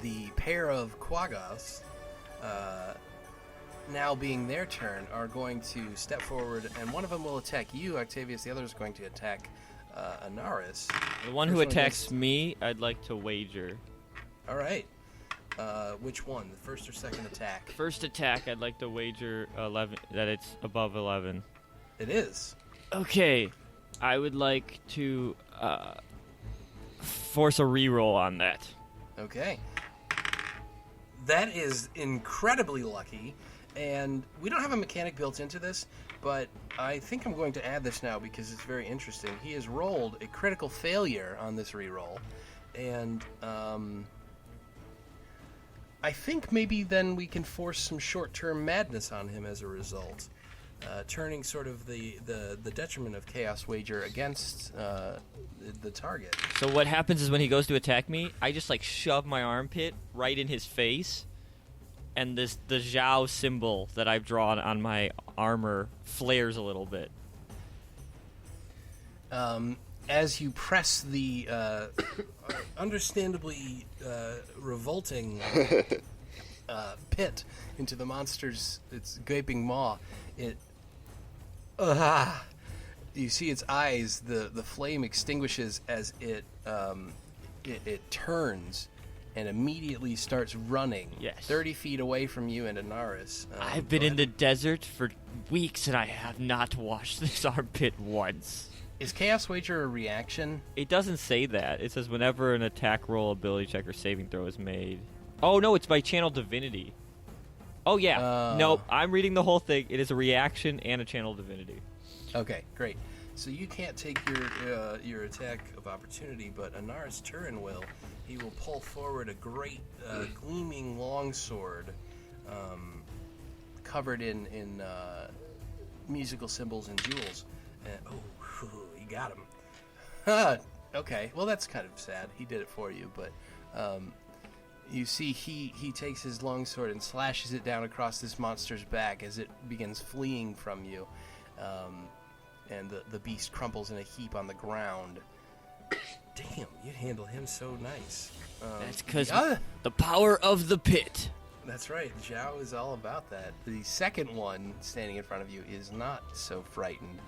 the pair of Quaggos, now being their turn, are going to step forward, and one of them will attack you, Octavius. The other is going to attack Anaris. The one who attacks me, I'd like to wager. All right. Which one, the first or second attack? First attack, I'd like to wager 11 that it's above 11. It is. Okay, I would like to force a reroll on that. Okay. That is incredibly lucky, and we don't have a mechanic built into this, but I think I'm going to add this now because it's very interesting. He has rolled a critical failure on this reroll, and I think maybe then we can force some short-term madness on him as a result, turning sort of the detriment of Chaos Wager against the target. So what happens is when he goes to attack me, I just like shove my armpit right in his face, and the Zhao symbol that I've drawn on my armor flares a little bit. As you press the understandably revolting pit into the monster's its gaping maw, you see its eyes. The flame extinguishes as it turns and immediately starts running. Yes. 30 feet away from you and Anaris. I've been in the desert for weeks and I have not washed this armpit once. Is Chaos Wager a reaction? It doesn't say that. It says whenever an attack roll, ability check, or saving throw is made. Oh, no, it's by Channel Divinity. Oh, yeah. Nope, I'm reading the whole thing. It is a reaction and a Channel Divinity. Okay, great. So you can't take your attack of opportunity, but Anaris' turn will. He will pull forward a great gleaming longsword covered in musical symbols and jewels. He got him. Okay, well that's kind of sad. He did it for you, but You see he takes his longsword and slashes it down across this monster's back as it begins fleeing from you. And the beast crumbles in a heap on the ground. Damn, you handle him so nice. That's because the power of the pit. That's right. Zhao is all about that. The second one standing in front of you is not so frightened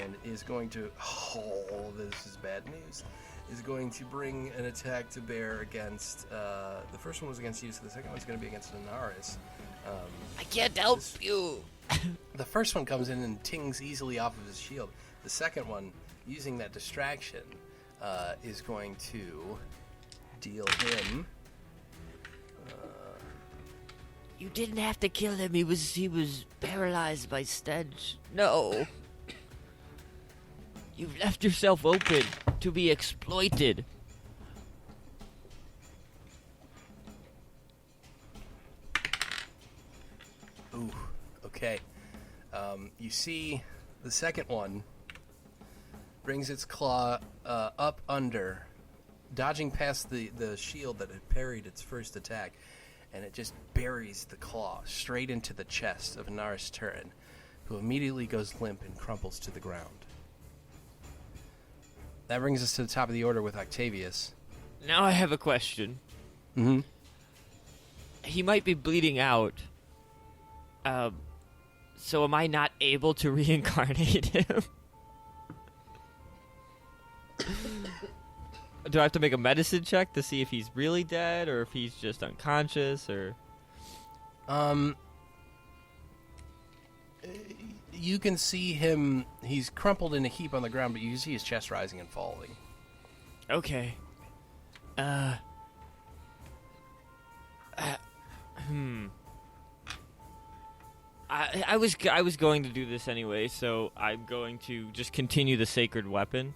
and is going to... Oh, this is bad news. Is going to bring an attack to bear against... the first one was against you, so the second one's going to be against Anaris. I can't help you. The first one comes in and tings easily off of his shield. The second one, using that distraction, is going to deal him... You didn't have to kill him. He was paralyzed by stench. No. You've left yourself open to be exploited. Ooh, okay. You see the second one brings its claw up under, dodging past the shield that had parried its first attack, and it just buries the claw straight into the chest of Anaris Turin, who immediately goes limp and crumples to the ground. That brings us to the top of the order with Octavius. Now I have a question. Mm-hmm. He might be bleeding out. So am I not able to reincarnate him? Do I have to make a medicine check to see if he's really dead or if he's just unconscious or... You can see him, he's crumpled in a heap on the ground, but you can see his chest rising and falling. Okay. I was going to do this anyway, so I'm going to just continue the sacred weapon.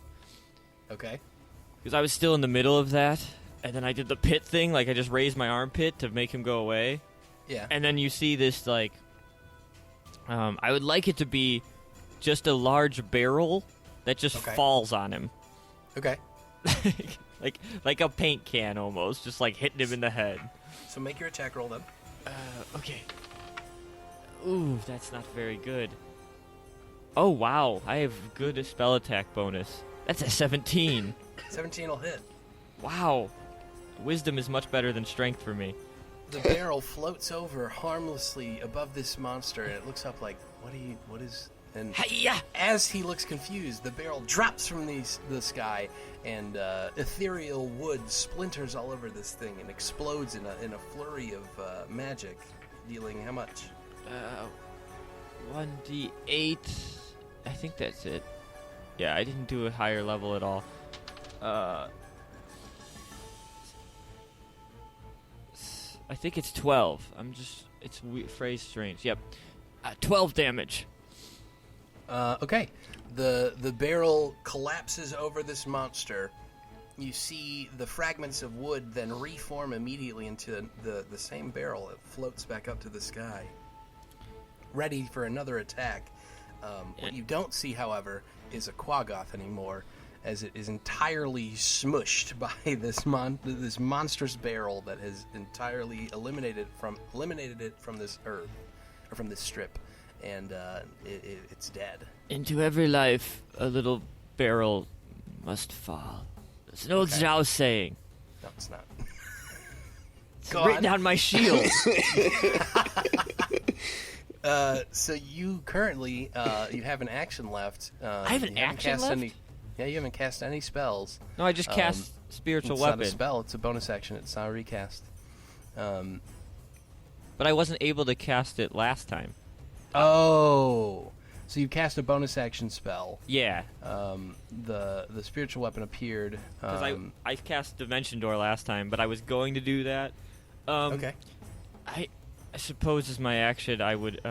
Okay. Because I was still in the middle of that, and then I did the pit thing, like I just raised my armpit to make him go away. Yeah. And then you see this, like, I would like it to be just a large barrel that just falls on him. Okay. like a paint can almost, just like hitting him in the head. So make your attack roll then. Okay. Ooh, that's not very good. Oh, wow. I have good spell attack bonus. That's a 17. 17 will hit. Wow. Wisdom is much better than strength for me. The barrel floats over harmlessly above this monster, and it looks up like, what is... And Hi-ya! as he looks confused, the barrel drops from the sky, and ethereal wood splinters all over this thing and explodes in a flurry of magic, dealing how much? 1d8. I think that's it. Yeah, I didn't do a higher level at all. I think it's 12. It's phrased strange. Yep. 12 damage. Okay. The barrel collapses over this monster. You see the fragments of wood then reform immediately into the same barrel. It floats back up to the sky, ready for another attack. What you don't see, however, is a Quaggoth anymore, as it is entirely smushed by this monstrous barrel that has entirely eliminated it from this earth, or from this strip, and it's dead. Into every life, a little barrel must fall. That's an old Zhao saying. No, it's not. It's written on my shield. So you currently you have an action left. I have an action left? You haven't cast any spells. No, I just cast spiritual it's weapon. It's not a spell. It's a bonus action. It's not a recast. But I wasn't able to cast it last time. Oh, so you cast a bonus action spell. Yeah. The spiritual weapon appeared. Because I cast Dimension Door last time, but I was going to do that. Okay. I suppose as my action, I would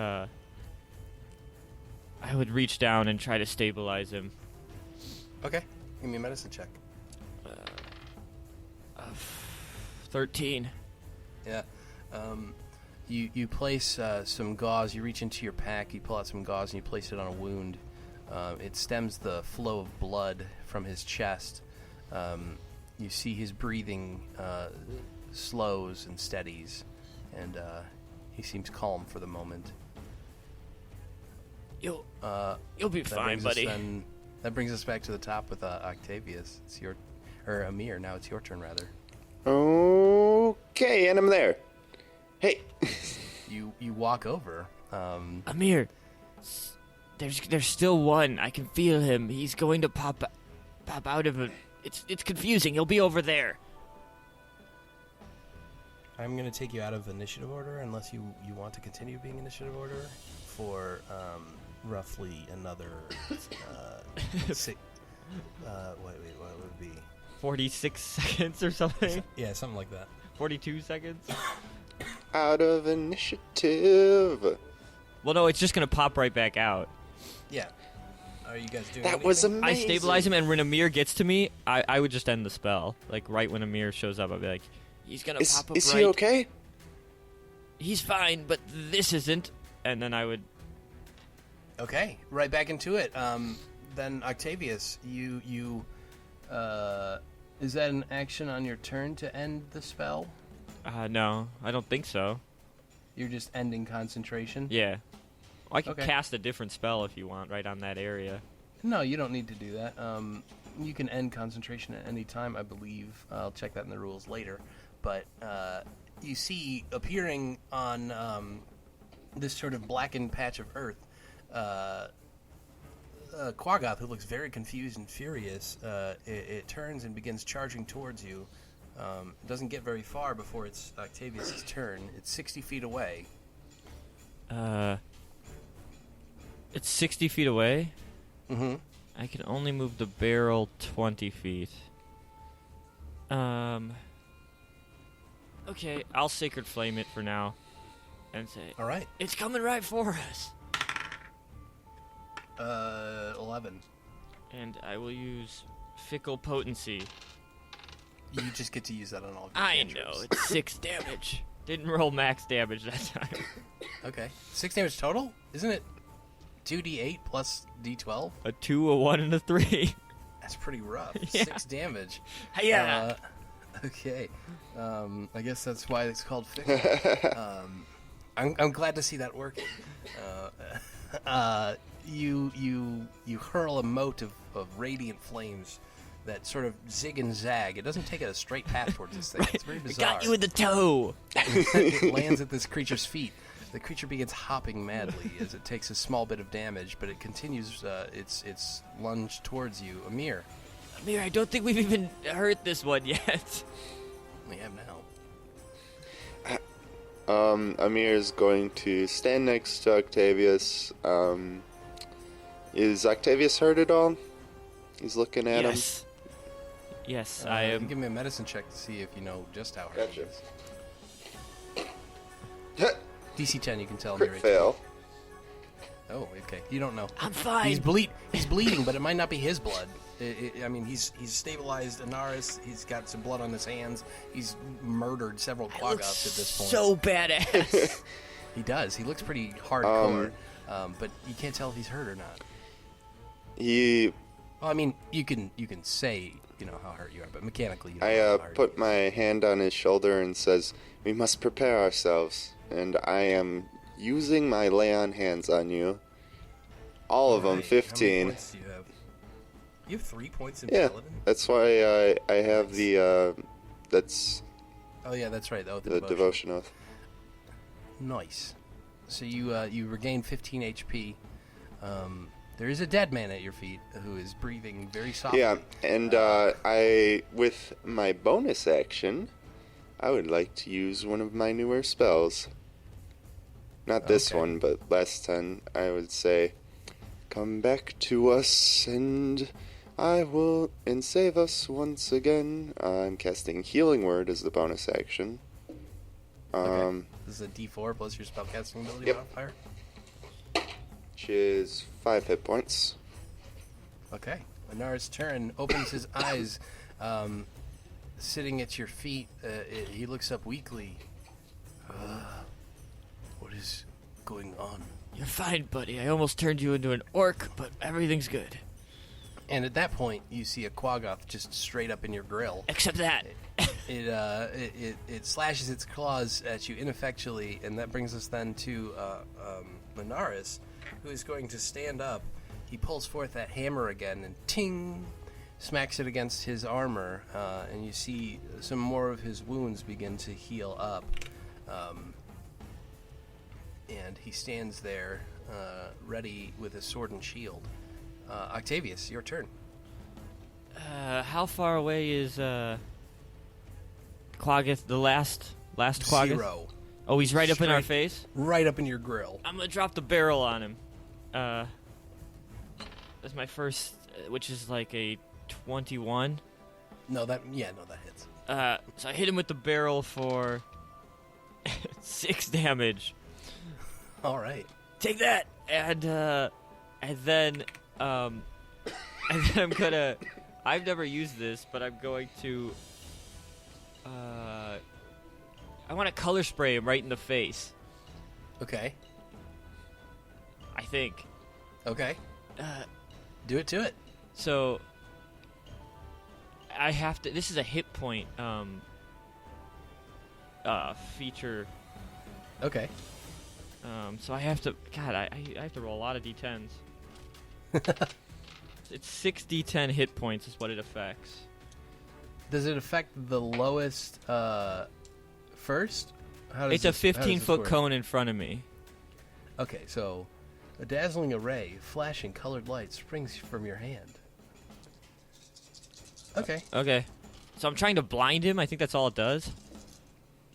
reach down and try to stabilize him. Okay. Give me a medicine check. 13. Yeah. You place some gauze. You reach into your pack. You pull out some gauze and you place it on a wound. It stems the flow of blood from his chest. You see his breathing slows and steadies, and he seems calm for the moment. You'll be fine, buddy. That brings us back to the top with Octavius. It's Amere. Now it's your turn, rather. Okay, and I'm there. Hey. You walk over. Amere, there's still one. I can feel him. He's going to pop out of it. It's confusing. He'll be over there. I'm going to take you out of initiative order unless you want to continue being initiative order for roughly another six. What would it be? 46 seconds or something? Yeah, something like that. 42 seconds? Out of initiative. Well, no, it's just going to pop right back out. Yeah. Are you guys doing That anything? was amazing. I stabilize him, and when Amere gets to me, I would just end the spell. Like, right when Amere shows up, I'd be like, he's going to pop up Is right. he okay? He's fine, but this isn't. And then I would... Okay, right back into it. Then Octavius, you is that an action on your turn to end the spell? No, I don't think so. You're just ending concentration? Yeah. I can Okay. cast a different spell if you want, right on that area. No, you don't need to do that. You can end concentration at any time, I believe. I'll check that in the rules later. But you see appearing on this sort of blackened patch of earth, Quaggoth, who looks very confused and furious. It turns and begins charging towards you. It doesn't get very far before it's Octavius' turn. It's 60 feet away. It's 60 feet away. Mm-hmm. I can only move the barrel 20 feet. Okay, I'll Sacred Flame it for now. And say, All right. it's coming right for us. 11. And I will use Fickle Potency. You just get to use that on all of your I cantrips. know, it's 6 damage. Didn't roll max damage that time. Okay. 6 damage total? Isn't it 2d8 plus d12? A 2, a 1, and a 3. That's pretty rough. Yeah. 6 damage. Yeah. Okay. I guess that's why it's called fickle. I'm glad to see that working. You hurl a mote of radiant flames that sort of zig and zag. It doesn't take a straight path towards this thing. Right. It's very It bizarre. got you in the toe. It lands at this creature's feet. The creature begins hopping madly as it takes a small bit of damage, but it continues its lunge towards you. Amere, Amere, I don't think we've even hurt this one yet. we have now. Amir is going to stand next to Octavius. Is Octavius hurt at all? He's looking at him. Yes, I am. Give me a medicine check to see if you know just how hurt Gotcha. he is. DC 10, you can tell me Crit right. fail. Oh, okay. You don't know. I'm fine. He's bleeding, but it might not be his blood. I mean, he's stabilized Anaris. He's got some blood on his hands. He's murdered several I look Quaggoths at this point. so badass. He does. He looks pretty hardcore, but you can't tell if he's hurt or not. Well, I mean, you can say how hurt you are, but mechanically, you don't know how hurt put you are. my hand on his shoulder and says, "We must prepare ourselves." And I am using my lay on hands on you. All of them, Alright, how many 15. points do you have? You have 3 points in Yeah, Paladin? that's why I have the that's Oh yeah, that's right. Oh, the devotion oath. Nice. So you regain 15 HP. There is a dead man at your feet who is breathing very softly. Yeah, and I with my bonus action, I would like to use one of my newer spells. Not this Okay. one, but last time I would say, "Come back to us, and I will save us once again." I'm casting Healing Word as the bonus action. Okay. This is a D4 plus your spellcasting ability Yep. modifier. Which is 5 hit points. Okay. Anar's turn opens his eyes, sitting at your feet. He looks up weakly. What is going on? You're fine, buddy. I almost turned you into an orc, but everything's good. And at that point, you see a Quaggoth just straight up in your grill. Except that. It slashes its claws at you ineffectually, and that brings us then to Minaris, who is going to stand up. He pulls forth that hammer again and ting, smacks it against his armor, and you see some more of his wounds begin to heal up. And he stands there, ready with his sword and shield. Octavius, your turn. How far away is Quaggoth, the last Quaggoth? 0. Oh, he's right up in our Straight- face? Right up in your grill. I'm gonna drop the barrel on him. That's my first, which is like a 21. No, that hits. So I hit him with the barrel for 6 damage. All right. Take that, and then I'm gonna. I've never used this, but I'm going to. I want to color spray him right in the face. Okay. I think. Okay. Do it to it. So I have to. This is a hit point feature. Okay. So I have to. God, I have to roll a lot of d10s. It's 6d10 hit points is what it affects. Does it affect the lowest first? It's a 15-foot cone in front of me. Okay, so a dazzling array of flashing colored lights springs from your hand. Okay. Okay. So I'm trying to blind him. I think that's all it does.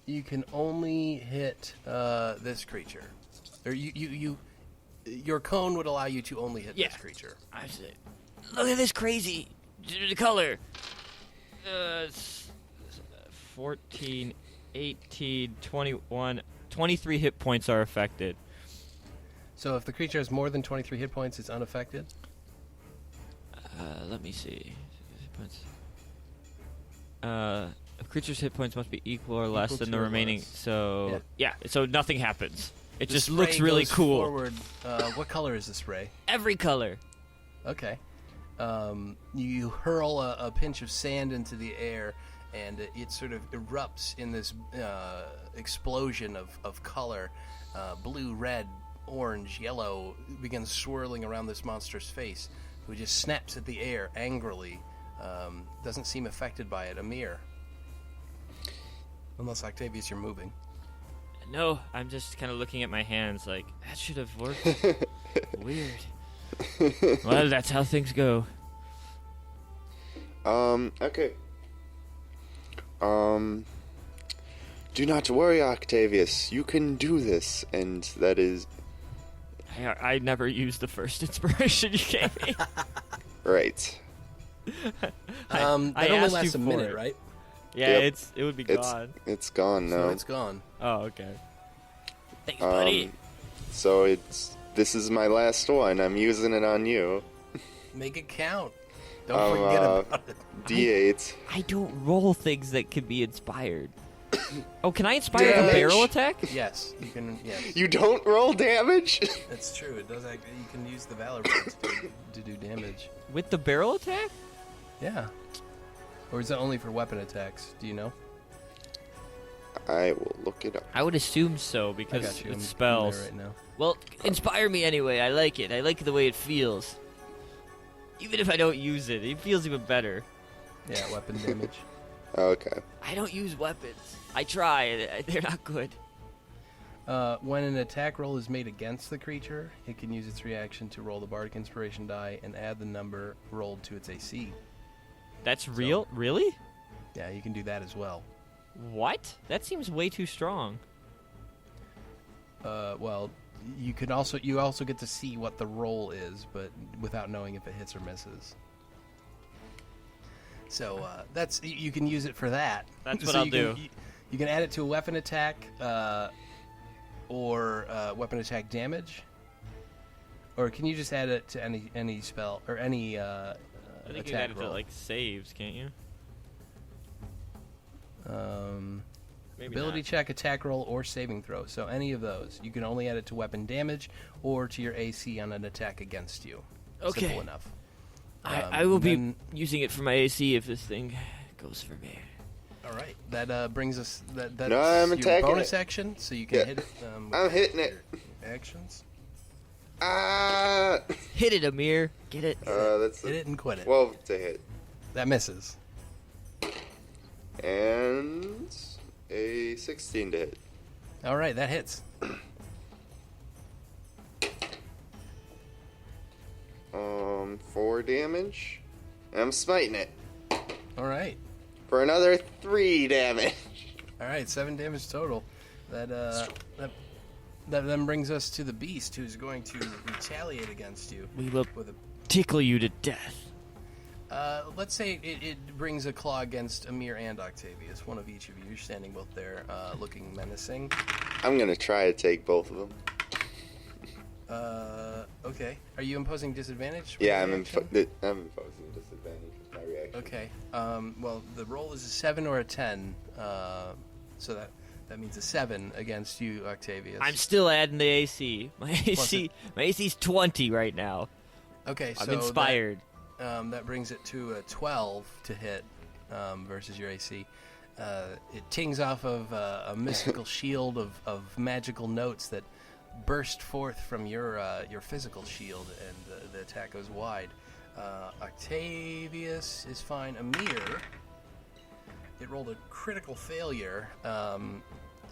You can only hit this creature. Or your cone would allow you to only hit this creature. I see. Look at this crazy color. 14, 18, 21, 23 hit points are affected. So if the creature has more than 23 hit points, it's unaffected? Let me see. Hit points. A creature's hit points must be equal or less than the remaining. Less. So yeah, so nothing happens. It The just spray looks really goes cool. Forward. What color is the spray? Every color. Okay. You hurl a pinch of sand into the air, and it sort of erupts in this explosion of color. Blue, red, orange, yellow begins swirling around this monster's face, who just snaps at the air angrily. Doesn't seem affected by it. Amere. Unless, Octavius, you're moving. No, I'm just kind of looking at my hands like, that should have worked. Weird. Well, that's how things go. Okay. Do not worry, Octavius. You can do this, and that is... I never used the first inspiration you gave me. Right. That I only asked lasts you a for minute, it. right? Yeah, Yep. it would be gone. It's gone now. So it's gone. Oh, okay. Thanks, buddy. So this is my last one. I'm using it on you. Make it count. Don't forget about it. D8. I don't roll things that can be inspired. Oh, can I inspire a Damage. barrel attack? Yes, you can. Yes, You don't roll damage? that's true. It does. You can use the valor points to do damage. With the barrel attack? Yeah. Or is it only for weapon attacks? Do you know? I will look it up. I would assume so I because got you. I'm it's spells. there right now. Well, inspire me anyway. I like it. I like the way it feels. Even if I don't use it, it feels even better. Yeah, weapon damage. Okay. I don't use weapons. I try. And they're not good. When an attack roll is made against the creature, it can use its reaction to roll the Bardic Inspiration die and add the number rolled to its AC. That's real? Really? Yeah, you can do that as well. What? That seems way too strong. Well, you also get to see what the roll is, but without knowing if it hits or misses. So that's you can use it for that. That's what So I'll you do. You can add it to a weapon attack, or weapon attack damage, or can you just add it to any spell or any I think you can attack add it to roll? like saves, can't you? Maybe Ability not. check, attack roll, or saving throw. So any of those. You can only add it to weapon damage or to your AC on an attack against you. Okay. Simple enough. I will then- be using it for my AC if this thing goes for me. All right. That brings us. That's No, I'm your attacking bonus it. action, so you can Yeah. hit it. I'm hitting it. Actions. Hit it, Amere. Get it. That's Hit a it and quit it. 12 to hit. That misses. And a 16 to hit. All right, that hits. 4 damage. And I'm smiting it All right. for another 3 damage. All right, 7 damage total. That then brings us to the beast, who's going to retaliate against you. We will with a. tickle you to death. Let's say it brings a claw against Amere and Octavius, one of each of you. You're standing both there, looking menacing. I'm gonna try to take both of them. Okay. Are you imposing disadvantage? with Yeah, the I'm action? imposing disadvantage with my reaction. Okay. Well, the roll is a 7 or a 10, so that means a 7 against you, Octavius. I'm still adding the AC. My AC's 20 right now. Okay, so I'm inspired. That brings it to a 12 to hit versus your AC. It tings off of a mystical shield of magical notes that burst forth from your physical shield, and the attack goes wide. Octavius is fine. Amere, it rolled a critical failure.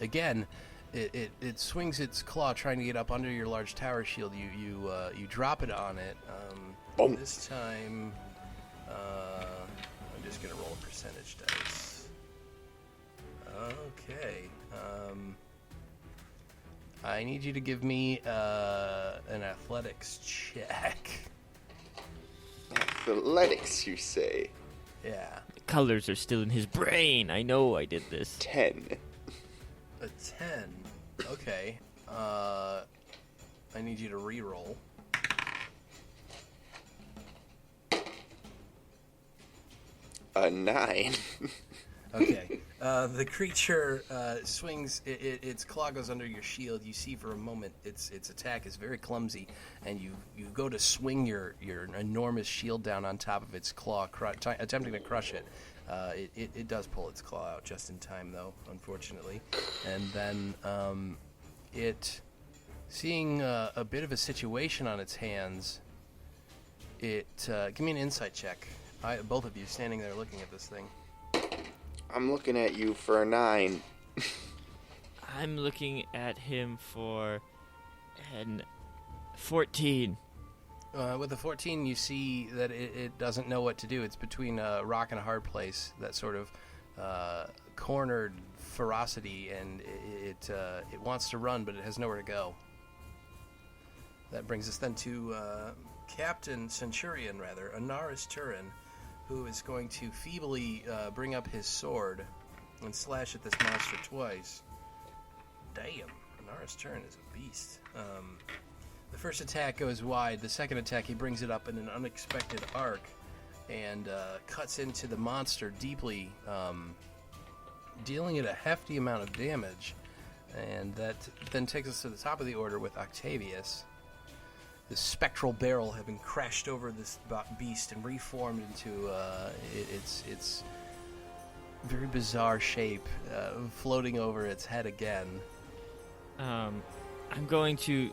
Again, it swings its claw trying to get up under your large tower shield. You drop it on it. Boom. This time, I'm just gonna roll a percentage dice. Okay. I need you to give me an athletics check. Athletics, you say? Yeah. The colors are still in his brain. I know I did this. 10. A 10. Okay. I need you to re-roll. A 9. Okay. The creature swings. Its claw goes under your shield. You see for a moment its attack is very clumsy, and you go to swing your enormous shield down on top of its claw, attempting to crush it. It does pull its claw out just in time, though, unfortunately. And then it, seeing a bit of a situation on its hands, give me an insight check. Both of you standing there looking at this thing. I'm looking at you for a 9. I'm looking at him for an 14. With the 14, you see that it doesn't know what to do. It's between a rock and a hard place, that sort of cornered ferocity, and it wants to run, but it has nowhere to go. That brings us then to Centurion, Anaris Turin, who is going to feebly bring up his sword and slash at this monster twice. Damn, Anaris Turin is a beast. The first attack goes wide. The second attack, he brings it up in an unexpected arc and cuts into the monster deeply, dealing it a hefty amount of damage. And that then takes us to the top of the order with Octavius. The spectral barrel having crashed over this beast and reformed into its very bizarre shape, floating over its head again. I'm going to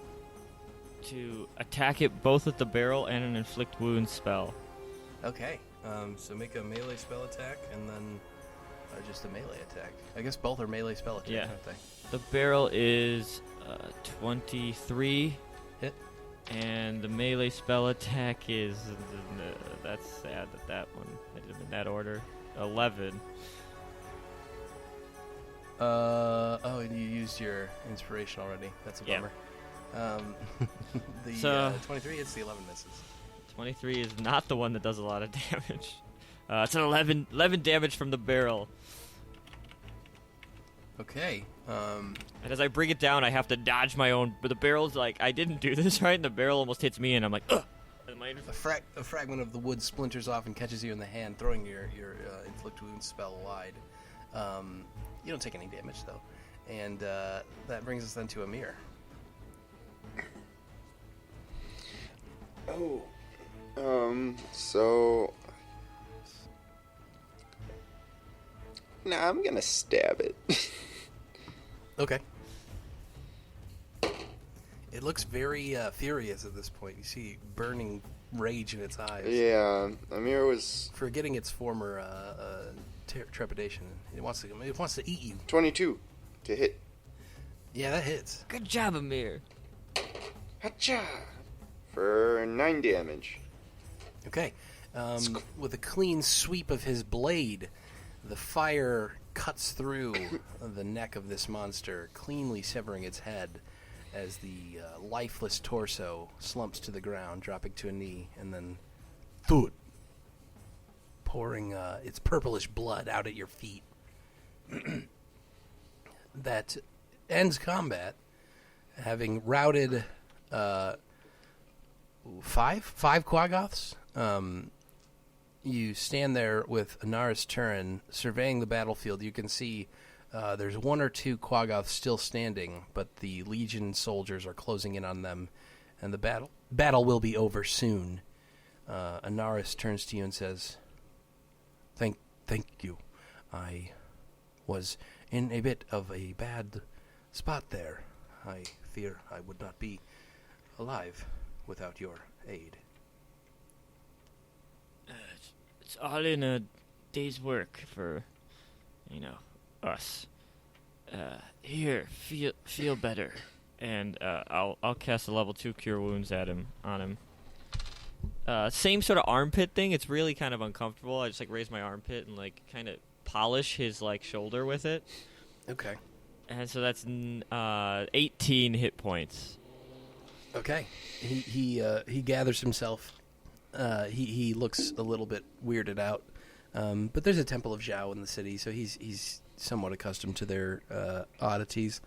attack it both with the barrel and an inflict wounds spell. Okay, so make a melee spell attack and then just a melee attack. I guess both are melee spell attacks, Yeah. aren't they? The barrel is 23. Hit. And the melee spell attack is... that's sad that one I did them in that order. 11. And you used your inspiration already. That's a Yeah. bummer. The So- 23 hits, the 11 misses. 23 is not the one that does a lot of damage. It's an 11 damage from the barrel. Okay. And as I bring it down, I have to dodge my own. But the barrel's like, I didn't do this right, and the barrel almost hits me, and I'm like, ugh! And my A fragment of the wood splinters off and catches you in the hand, throwing your inflict wounds spell wide. You don't take any damage though, and that brings us then to Amere. Oh. So Nah, I'm gonna stab it. Okay. It looks very furious at this point. You see burning rage in its eyes. Yeah, Amere was Forgetting its former trepidation. It wants to eat you. 22 to hit. Yeah, that hits. Good job, Amere. Hacha! For 9 damage. Okay. With a clean sweep of his blade, the fire cuts through the neck of this monster, cleanly severing its head as the lifeless torso slumps to the ground, dropping to a knee, and then thud, pouring its purplish blood out at your feet. That ends combat, having routed five Quaggoths. You stand there with Anaris Turin surveying the battlefield. You can see there's 1 or 2 Quaggoths still standing, but the Legion soldiers are closing in on them, and the battle will be over soon. Anaris turns to you and says, Thank you. I was in a bit of a bad spot there. I fear I would not be alive without your aid. It's all in a day's work for, us. Here, feel better, and I'll cast a level 2 Cure Wounds on him. Same sort of armpit thing. It's really kind of uncomfortable. I just raise my armpit and kind of polish his shoulder with it. Okay. And so that's 18 hit points. Okay. He gathers himself. He looks a little bit weirded out, but there's a Temple of Zhao in the city, so he's somewhat accustomed to their oddities.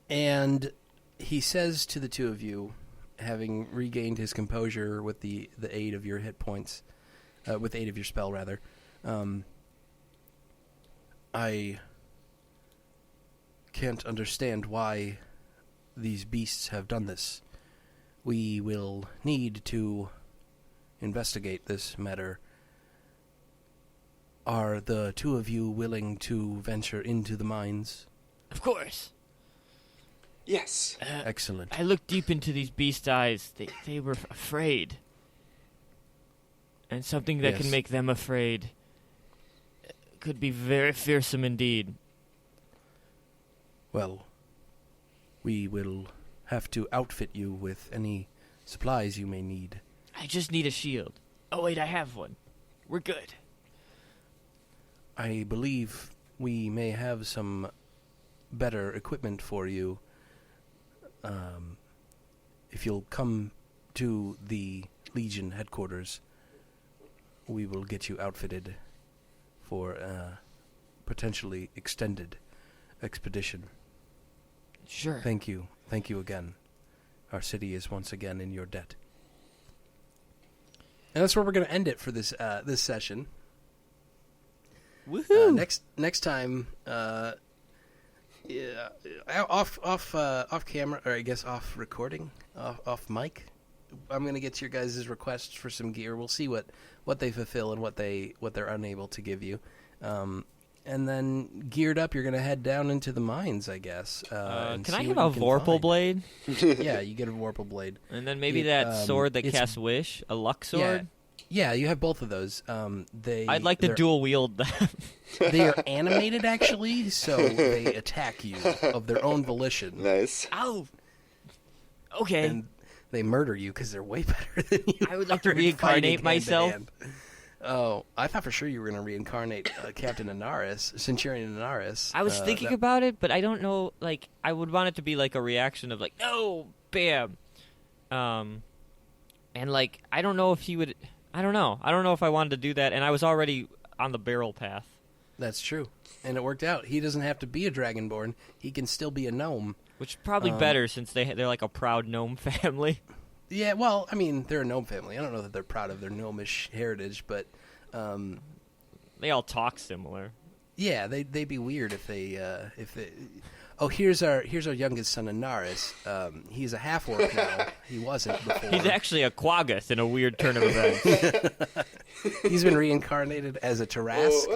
And he says to the two of you, having regained his composure with the aid of your hit points, with the aid of your spell, rather, I can't understand why these beasts have done this. We will need to investigate this matter. Are the two of you willing to venture into the mines? Of course. Yes. Excellent. I looked deep into these beast eyes. They were afraid. And something that can make them afraid could be very fearsome indeed. Well, we will have to outfit you with any supplies you may need. I just need a shield. Oh, wait, I have one. We're good. I believe we may have some better equipment for you. If you'll come to the Legion headquarters, we will get you outfitted for a potentially extended expedition. Sure. Thank you. Thank you again. Our city is once again in your debt. And that's where we're going to end it for this this session. Woohoo! Next time, off camera, or I guess off recording, off mic. I'm going to get your guys' requests for some gear. We'll see what they fulfill and what they're unable to give you. And then geared up, you're going to head down into the mines, I guess. Can I have a Vorpal blade? Yeah, you get a Vorpal blade. And then maybe that sword that casts Wish, a luck sword? Yeah, you have both of those. I'd like to dual wield them. They are animated, actually, so they attack you of their own volition. Nice. Ow! Okay. And they murder you because they're way better than you. I would like to reincarnate myself. Oh, I thought for sure you were going to reincarnate Captain Anaris, Centurion Anaris. I was thinking about it, but I don't know, I would want it to be a reaction of no, bam. And I don't know if he would, I don't know. I don't know if I wanted to do that, and I was already on the barrel path. That's true. And it worked out. He doesn't have to be a Dragonborn. He can still be a gnome. Which is probably better since they're like a proud gnome family. Yeah, well, I mean, they're a gnome family. I don't know that they're proud of their gnomish heritage, but they all talk similar. Yeah, they'd be weird if they Oh, here's our youngest son, Anaris. He's a half orc now. He wasn't before. He's actually a Quaggoth in a weird turn of events. He's been reincarnated as a Taras.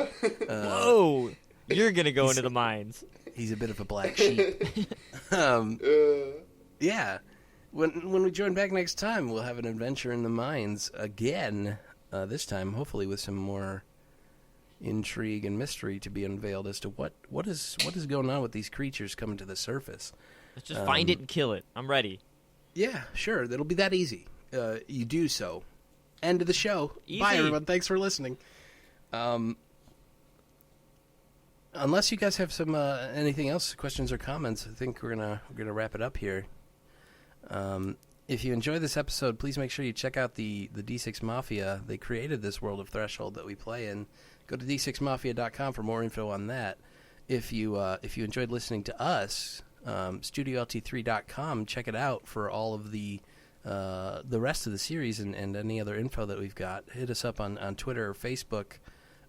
Whoa! You're gonna go into the mines. He's a bit of a black sheep. Yeah. When we join back next time, we'll have an adventure in the mines again. This time, hopefully, with some more intrigue and mystery to be unveiled as to what is going on with these creatures coming to the surface. Let's just find it and kill it. I'm ready. Yeah, sure. It'll be that easy. You do so. End of the show. Easy. Bye, everyone. Thanks for listening. Unless you guys have some anything else, questions or comments, I think we're gonna wrap it up here. If you enjoyed this episode, please make sure you check out the D6 Mafia. They created this world of Threshold that we play in. Go to d6mafia.com for more info on that. If you enjoyed listening to us, StudioLT3.com, check it out for all of the rest of the series and any other info that we've got. Hit us up on Twitter or Facebook.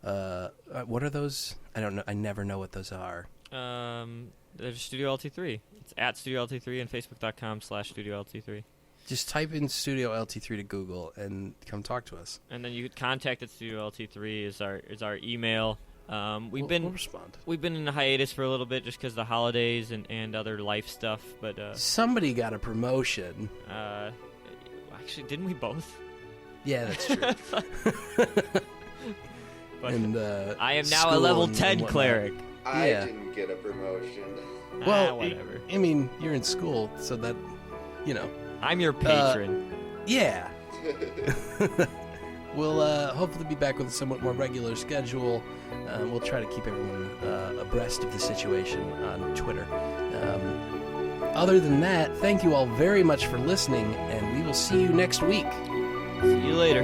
What are those? I don't know. I never know what those are. There's Studio LT3. It's at Studio LT3 and Facebook.com/Studio LT3. Just type in Studio LT3 to Google and come talk to us. And then you could contact at Studio LT3 is our email. We'll respond. We've been in a hiatus for a little bit just because of the holidays and other life stuff. But somebody got a promotion. Actually, didn't we both? Yeah, that's true. And I am now a level 10 cleric. I didn't get a promotion. Well, whatever. I mean, you're in school, so that, I'm your patron. Yeah. We'll hopefully be back with a somewhat more regular schedule. We'll try to keep everyone abreast of the situation on Twitter. Other than that, thank you all very much for listening, and we will see you next week. See you later.